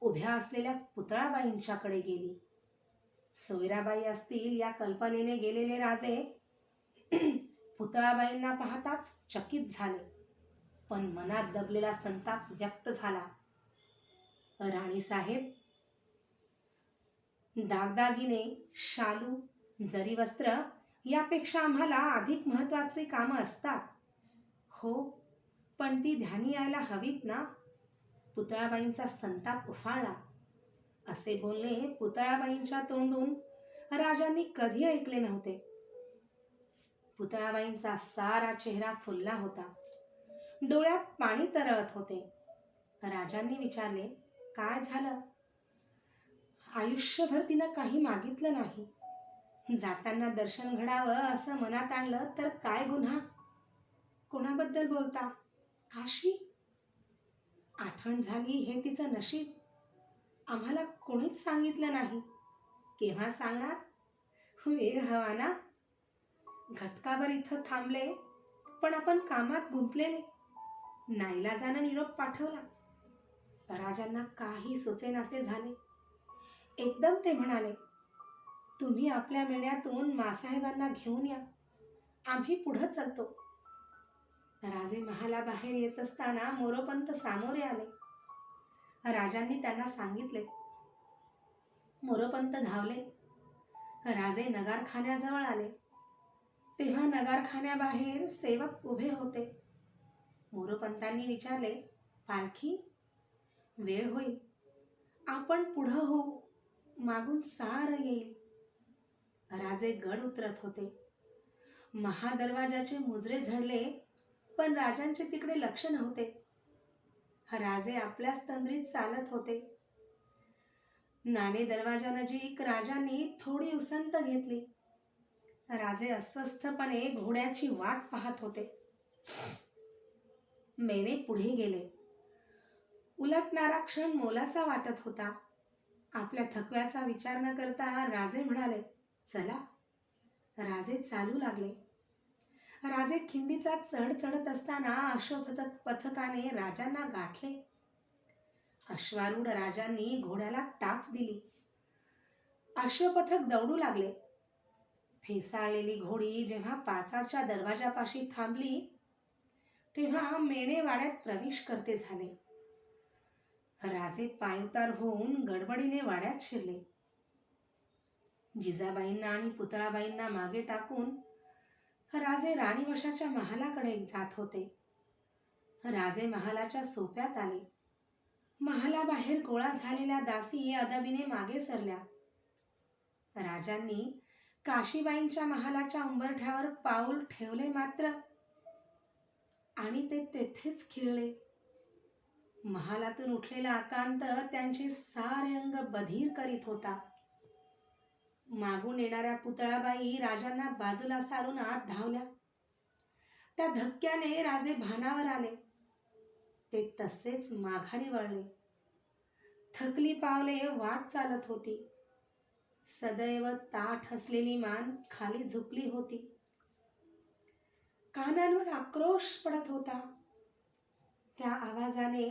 उभ्या असलेल्या पुतळाबाईंच्याकडे गेली. सोयराबाई असतील या कल्पनेने गेलेले राजे पुतळाबाईंना पाहताच चकित झाले, पण मनात दबलेला संताप व्यक्त झाला. राणीसाहेब, दागदागिने, शालू, जरी वस्त्र यापेक्षा आम्हाला अधिक महत्वाची कामं असतात. हो, पण ती ध्यानी यायला हवीत ना. पुतळाबाईंचा संताप उफाळला. असे बोलणे पुतळाबाईंच्या तोंडून राजांनी कधी ऐकले नव्हते. पुतळाबाईंचा सारा चेहरा फुलला होता. डोळ्यात पाणी तरळत होते. राजांनी विचारले, काय झालं? आयुष्यभर तिनं काही मागितलं नाही. जाताना दर्शन घडावं असं मनात आणलं तर काय गुन्हा? कोणाबद्दल बोलता? काशी? आठवण झाली हे तिचं नशीब. आम्हाला कोणीच सांगितलं नाही. केव्हा सांगणार? वेळ हवा ना. घटकाभर इथं थांबले, पण आपण कामात गुंतलेले. नाईलाजानं निरोप पाठवला. राजांना काही सुचेनासे झाले. एकदम ते म्हणाले, तुम्ही आपल्या मेण्यातून मासाहेबांना घेऊन या, आम्ही पुढं चालतो. राजे महालाबाहेर येत असताना मोरोपंत सामोरे आले. राजांनी त्यांना सांगितले. मोरोपंत धावले. राजे नगारखान्याजवळ आले. तेव्हा नगारखान्याबाहेर सेवक उभे होते. मोरोपंतांनी विचारले, पालखी? वेळ होईल, आपण पुढं होऊ, मागून सारं येईल. राजे गड उतरत होते. महादरवाजाचे मुजरे झडले, पण राजांचे तिकडे लक्ष नव्हते. राजे आपल्याच तंद्रीत चालत होते. नाणे दरवाजानजीक राजांनी थोडी उसंत घेतली. राजे अस्वस्थपणे घोड्याची वाट पाहत होते. मेणे पुढे गेले. उलटणारा क्षण मोलाचा वाटत होता. आपल्या थकव्याचा विचार न करता राजे म्हणाले, चला. राजे चालू लागले. राजे खिंडीचा चढ चढत असताना अश्वपथकाने राजांना गाठले. अश्वारूढ राजांनी घोड्याला टाच दिली. अश्वपथक दौडू लागले. फेसाळलेली घोडी जेव्हा पाचाडच्या दरवाजापाशी थांबली तेव्हा मेणे वाड्यात प्रवेश करते झाले. राजे पायउतार होऊन गडबडीने वाड्यात शिरले. जिजाबाईंना आणि पुतळाबाईंना मागे टाकून राजे राणीवशाच्या महालाकडे जात होते. राजे महालाच्या सोप्यात आले. महालाबाहेर गोळा झालेल्या दासी अदबीने मागे सरल्या. राजांनी काशीबाईंच्या महालाच्या उंबरठ्यावर पाऊल ठेवले मात्र आणि ते तेथेच खिळले. महालातून उठलेला आकांत त्यांचे सारे अंग बधीर करीत होता. मागून येणाऱ्या पुतळाबाई राजांना बाजूला सारून आत धावल्या. त्या धक्क्याने राजे भानावर आले. ते तसेच माघारी वळले. थकली पावले वाट चालत होती. सदैव ताठ असलेली मान खाली झुकली होती. कानांवर आक्रोश पडत होता. त्या आवाजाने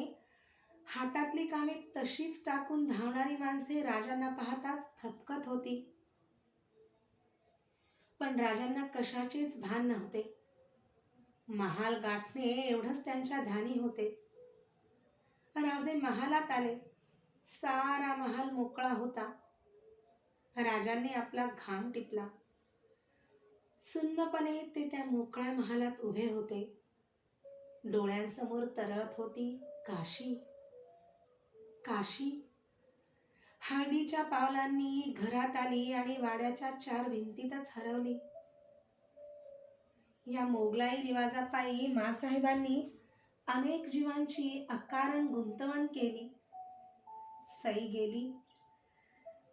हातातली कामे तशीच टाकून धावणारी माणसे राजांना पाहताच थपकत होती. पण राजांना कशाचेच भान नव्हते. महाल गाठणे एवढंच त्यांच्या ध्यानी होते. राजे महालात आले. सारा महाल मोकळा होता. राजांनी आपला घाम टिपला. सुन्नपणे ते त्या मोकळ्या महालात उभे होते. डोळ्यांसमोर तरळत होती काशी. काशी हळदीच्या पावलांनी घरात आली आणि वाड्याच्या चार भिंतीतच हरवली. या मोगलाई रिवाजापायी मासाहेबांनी अनेक जीवांची अकारण गुंतवण केली. सई गेली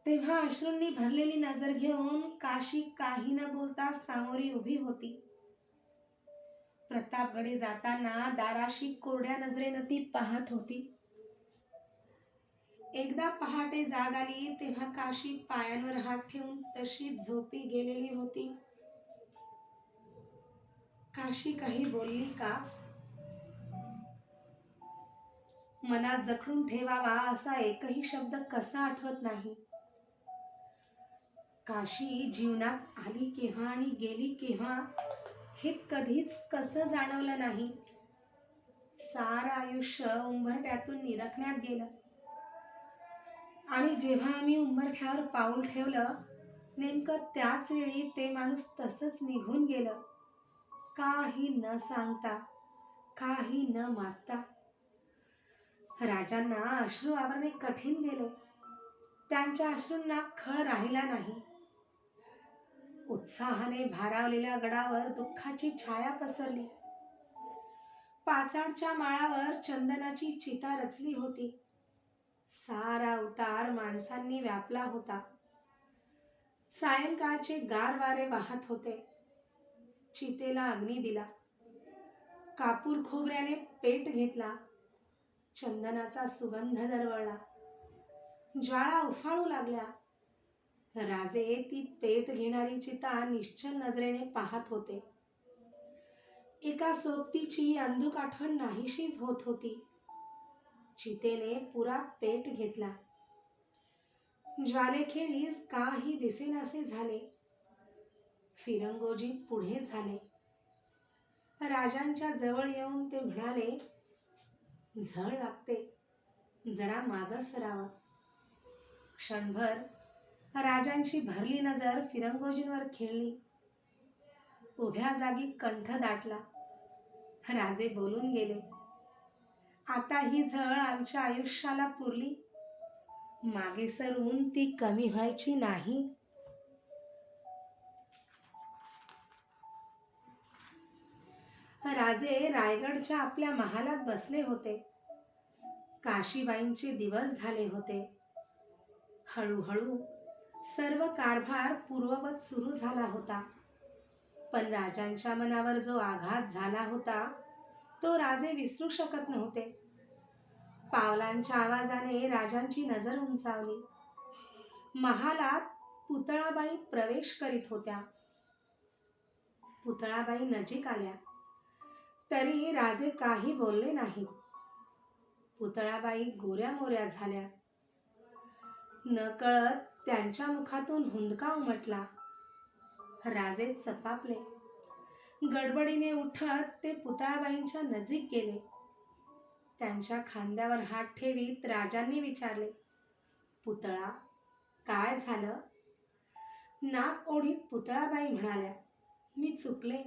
तेव्हा अश्रूंनी भरलेली नजर घेऊन काशी काही न बोलता सामोरी उभी होती. प्रतापगडे जाताना दाराशी कोरड्या नजरेनं ती पाहत होती. एकदा पहाटे जाग आली तेव्हा काशी पायांवर हात ठेवून तशी झोपी गेलेली होती. काशी काही बोलली का? मनात जखडून ठेवावा असा एकही शब्द कसा आठवत नाही. काशी जीवनात आली केव्हा आणि गेली केव्हा हे कधीच कसं जाणवलं नाही. सारं आयुष्य उंबरठ्यातून निरखण्यात गेलं आणि जेव्हा आम्ही उंबरठ्यावर पाऊल ठेवलं नेमकं त्याच वेळी ते माणूस तसंच निघून गेलं. काही न सांगता, काही न मागता. राजांना अश्रू आवरणे कठीण गेले. त्यांच्या अश्रूंना खळ राहिला नाही. उत्साहाने भारावलेल्या गडावर दुःखाची छाया पसरली. पाचाडच्या माळावर चंदनाची चिता रचली होती. सारा उतार माणसांनी व्यापला होता. सायंकाळचे गार वारे वाहत होते. चितेला अग्नी दिला. कापूर खोबऱ्याने पेट घेतला. चंदनाचा सुगंध दरवळला. ज्वाळा उफाळू लागल्या. राजे ती पेट घेणारी चिता निश्चल नजरेने पाहत होते. एका सोबतीची अंधुक आठवण नाहीशीच होत होती. चितेने पुरा पेट घेतला. ज्वालेखेरीज काही दिसेनासे झाले. फिरंगोजी पुढे झाले. राजांच्या जवळ येऊन ते म्हणाले, झळ लागते, जरा मागं सरावं. क्षणभर राजांची भरली नजर फिरंगोजींवर खेळली. उभ्या जागी कंठ दाटला. राजे बोलून गेले, आता ही झळ आमच्या आयुष्याला पुरली. मागे सरून ती कमी व्हायची नाही. राजे रायगडच्या आपल्या महालात बसले होते. काशीबाईंचे दिवस झाले होते. हळूहळू सर्व कारभार पूर्ववत सुरू झाला होता. पण राजांच्या मनावर जो आघात झाला होता तो राजे विसरू शकत नव्हते. पावलांच्या आवाजाने राजांची नजर उंचावली. महालात पुतळाबाई प्रवेश करीत होत्या. पुतळाबाई नजीक आल्या तरी राजे काही बोलले नाहीत. पुतळाबाई गोऱ्या मोऱ्या झाल्या. नकळत त्यांच्या मुखातून हुंदका उमटला. राजे चपापले. गडबडीने उठत ते पुतळाबाईंच्या नजीक गेले. त्यांच्या खांद्यावर हात ठेवीत राजांनी विचारले, पुतळा, काय झालं? नाक ओढीत पुतळाबाई म्हणाल्या, मी चुकले,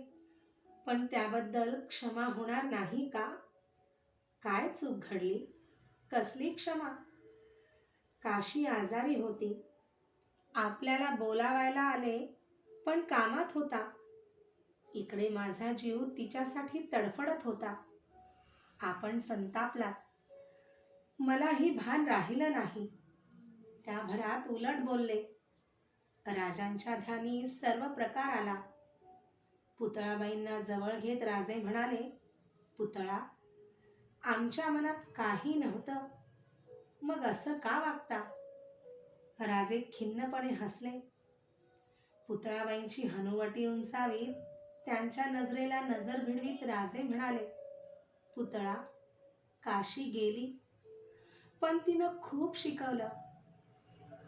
पण त्याबद्दल क्षमा होणार नाही का? काय चूक घडली? कसली क्षमा? काशी आजारी होती. आपल्याला बोलावायला आले, पण कामात होता. इकडे माझा जीव तिच्यासाठी तडफडत होता. आपण संतापलात. मलाही भान राहिलं नाही. त्या भरात उलट बोलले. राजांच्या ध्यानी सर्व प्रकार आला. पुतळाबाईंना जवळ घेत राजे म्हणाले, पुतळा, आमच्या मनात काही नव्हतं, मग असं का वागता? राजे खिन्नपणे हसले. पुतळाबाईंची हनुवटी उंचावीत त्यांच्या नजरेला नजर भिडवीत राजे म्हणाले, पुतळा, काशी गेली, पण तिनं खूप शिकवलं.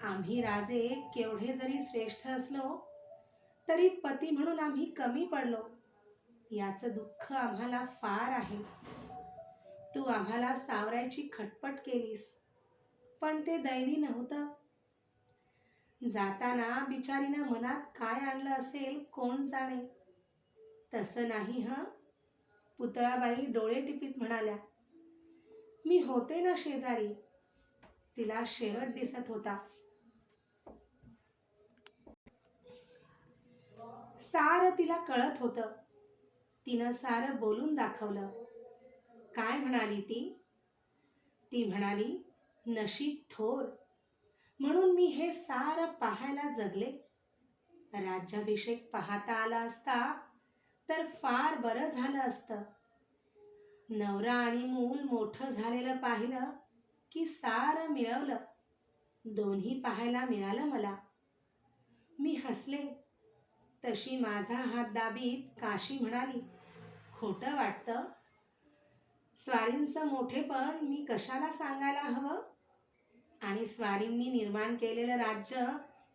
आम्ही राजे केवढे जरी श्रेष्ठ असलो तरी पती म्हणून आम्ही कमी पडलो. याचं दुःख आम्हाला फार आहे. तू आम्हाला सावरायची खटपट केलीस, पण ते दैवी नव्हतं. जाताना बिचारीनं मनात काय आणलं असेल कोण जाणे. तसं नाही हं. पुतळाबाई डोळे टिपीत म्हणाल्या, मी होते ना शेजारी. तिला शेवट दिसत होता. सारं तिला कळत होतं. तिनं सारं बोलून दाखवलं. काय म्हणाली ती? ती म्हणाली, नशीब थोर म्हणून मी हे सारं पाहायला जगले. राज्याभिषेक पाहता आला असता तर फार बरं झालं असतं. नवरा आणि मूल मोठं झालेलं पाहिलं की सारं मिळवलं. दोन्ही पाहायला मिळालं मला. मी हसले. तशी माझा हात दाबीत काशी म्हणाली, खोटं वाटतं? स्वारींचं मोठेपण मी कशाला सांगायला हवं? आणि स्वारींनी निर्माण केलेलं राज्य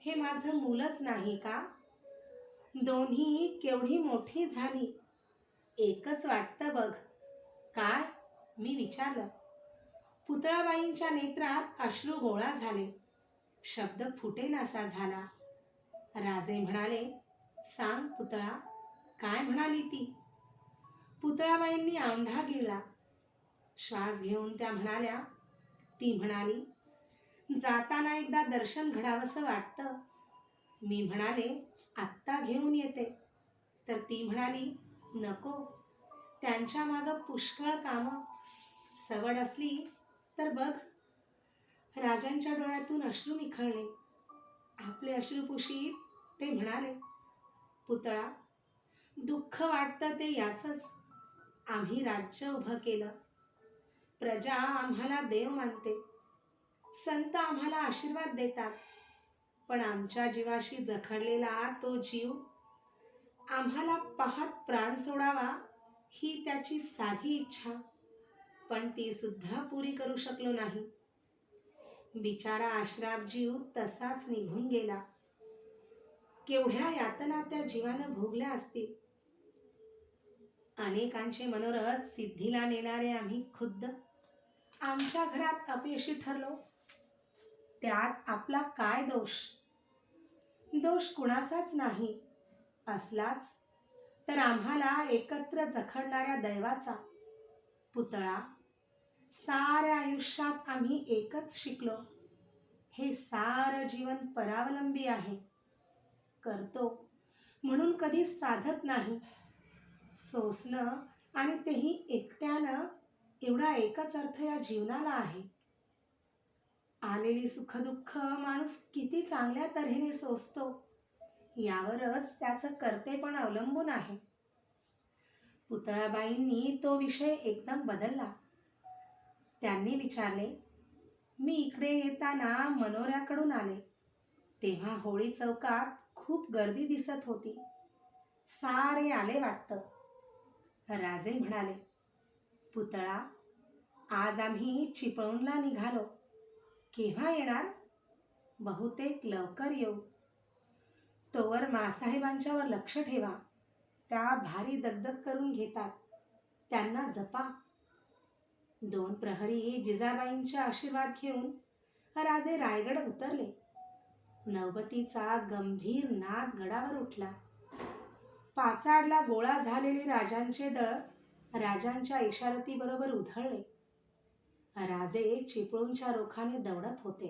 हे माझं मूलच नाही का? दोन्ही केवढी मोठी झाली. एकच वाटतं बघ. काय? मी विचारलं. पुतळाबाईंच्या नेत्रात अश्रू गोळा झाले. शब्द फुटेनासा झाला. राजे म्हणाले, सांग पुतळा, काय म्हणाली ती? पुतळाबाईंनी औंढा गिळला. श्वास घेऊन त्या म्हणाल्या, ती म्हणाली, जाताना एकदा दर्शन घडावंसं वाटतं. मी म्हणाले, आत्ता घेऊन येते. तर ती म्हणाली, नको, त्यांच्या मागं पुष्कळ कामं. सवड असली तर बघ. राजांच्या डोळ्यातून अश्रू निखळले. आपले अश्रू पुशीत ते म्हणाले, पुतळा, दुःख वाटतं ते याचंच. आम्ही राज्य उभं केलं. प्रजा आम्हाला देव मानते. संत आम्हाला आशीर्वाद देतात. पण आमच्या जीवाशी जखडलेला तो जीव आम्हाला पाहत प्राण सोडावा ही त्याची साधी इच्छा. पण ती सुद्धा पुरी करू शकलो नाही. बिचारा आश्राप जीव तसाच निघून गेला. केवढ्या यातना त्या जीवानं भोगल्या असतील. अनेकांचे मनोरथ सिद्धीला नेणारे आम्ही खुद्द आमच्या घरात अपयशी ठरलो. त्यात आपला काय दोष? दोष कुणाचाच नाही. असलाच तर आम्हाला एकत्र जखडणाऱ्या दैवाचा. पुतळा, साऱ्या आयुष्यात आम्ही एकच शिकलो. हे सारं जीवन परावलंबी आहे. करतो म्हणून कधी साधत नाही. सोसणं आणि तेही एकट्यानं, एवढा एकच अर्थ या जीवनाला आहे. आलेली सुखदुःख माणूस किती चांगल्या तऱ्हेने सोसतो यावरच त्याचं कर्तेपण अवलंबून आहे. पुतळाबाईंनी तो विषय एकदम बदलला. त्यांनी विचारले, मी इकडे येताना मनोऱ्याकडून आले तेव्हा होळी चौकात खूप गर्दी दिसत होती. सारे आले वाटतं. राजे म्हणाले, पुतळा, आज आम्ही चिपळूणला निघालो. केव्हा येणार? बहुतेक लवकर येऊ. तोवर मासाहेबांच्यावर लक्ष ठेवा. त्या भारी दगदग करून घेतात. त्यांना जपा. 2 प्रहरी जिजाबाईंचा आशीर्वाद घेऊन राजे रायगड उतरले. नौबतीचा गंभीर नाद गडावर उठला. पाचाडला गोळा झालेले राजांचे दळ राजांच्या इशारतीबरोबर उधळले. राजे चिपळूणच्या रोखाने दौडत होते.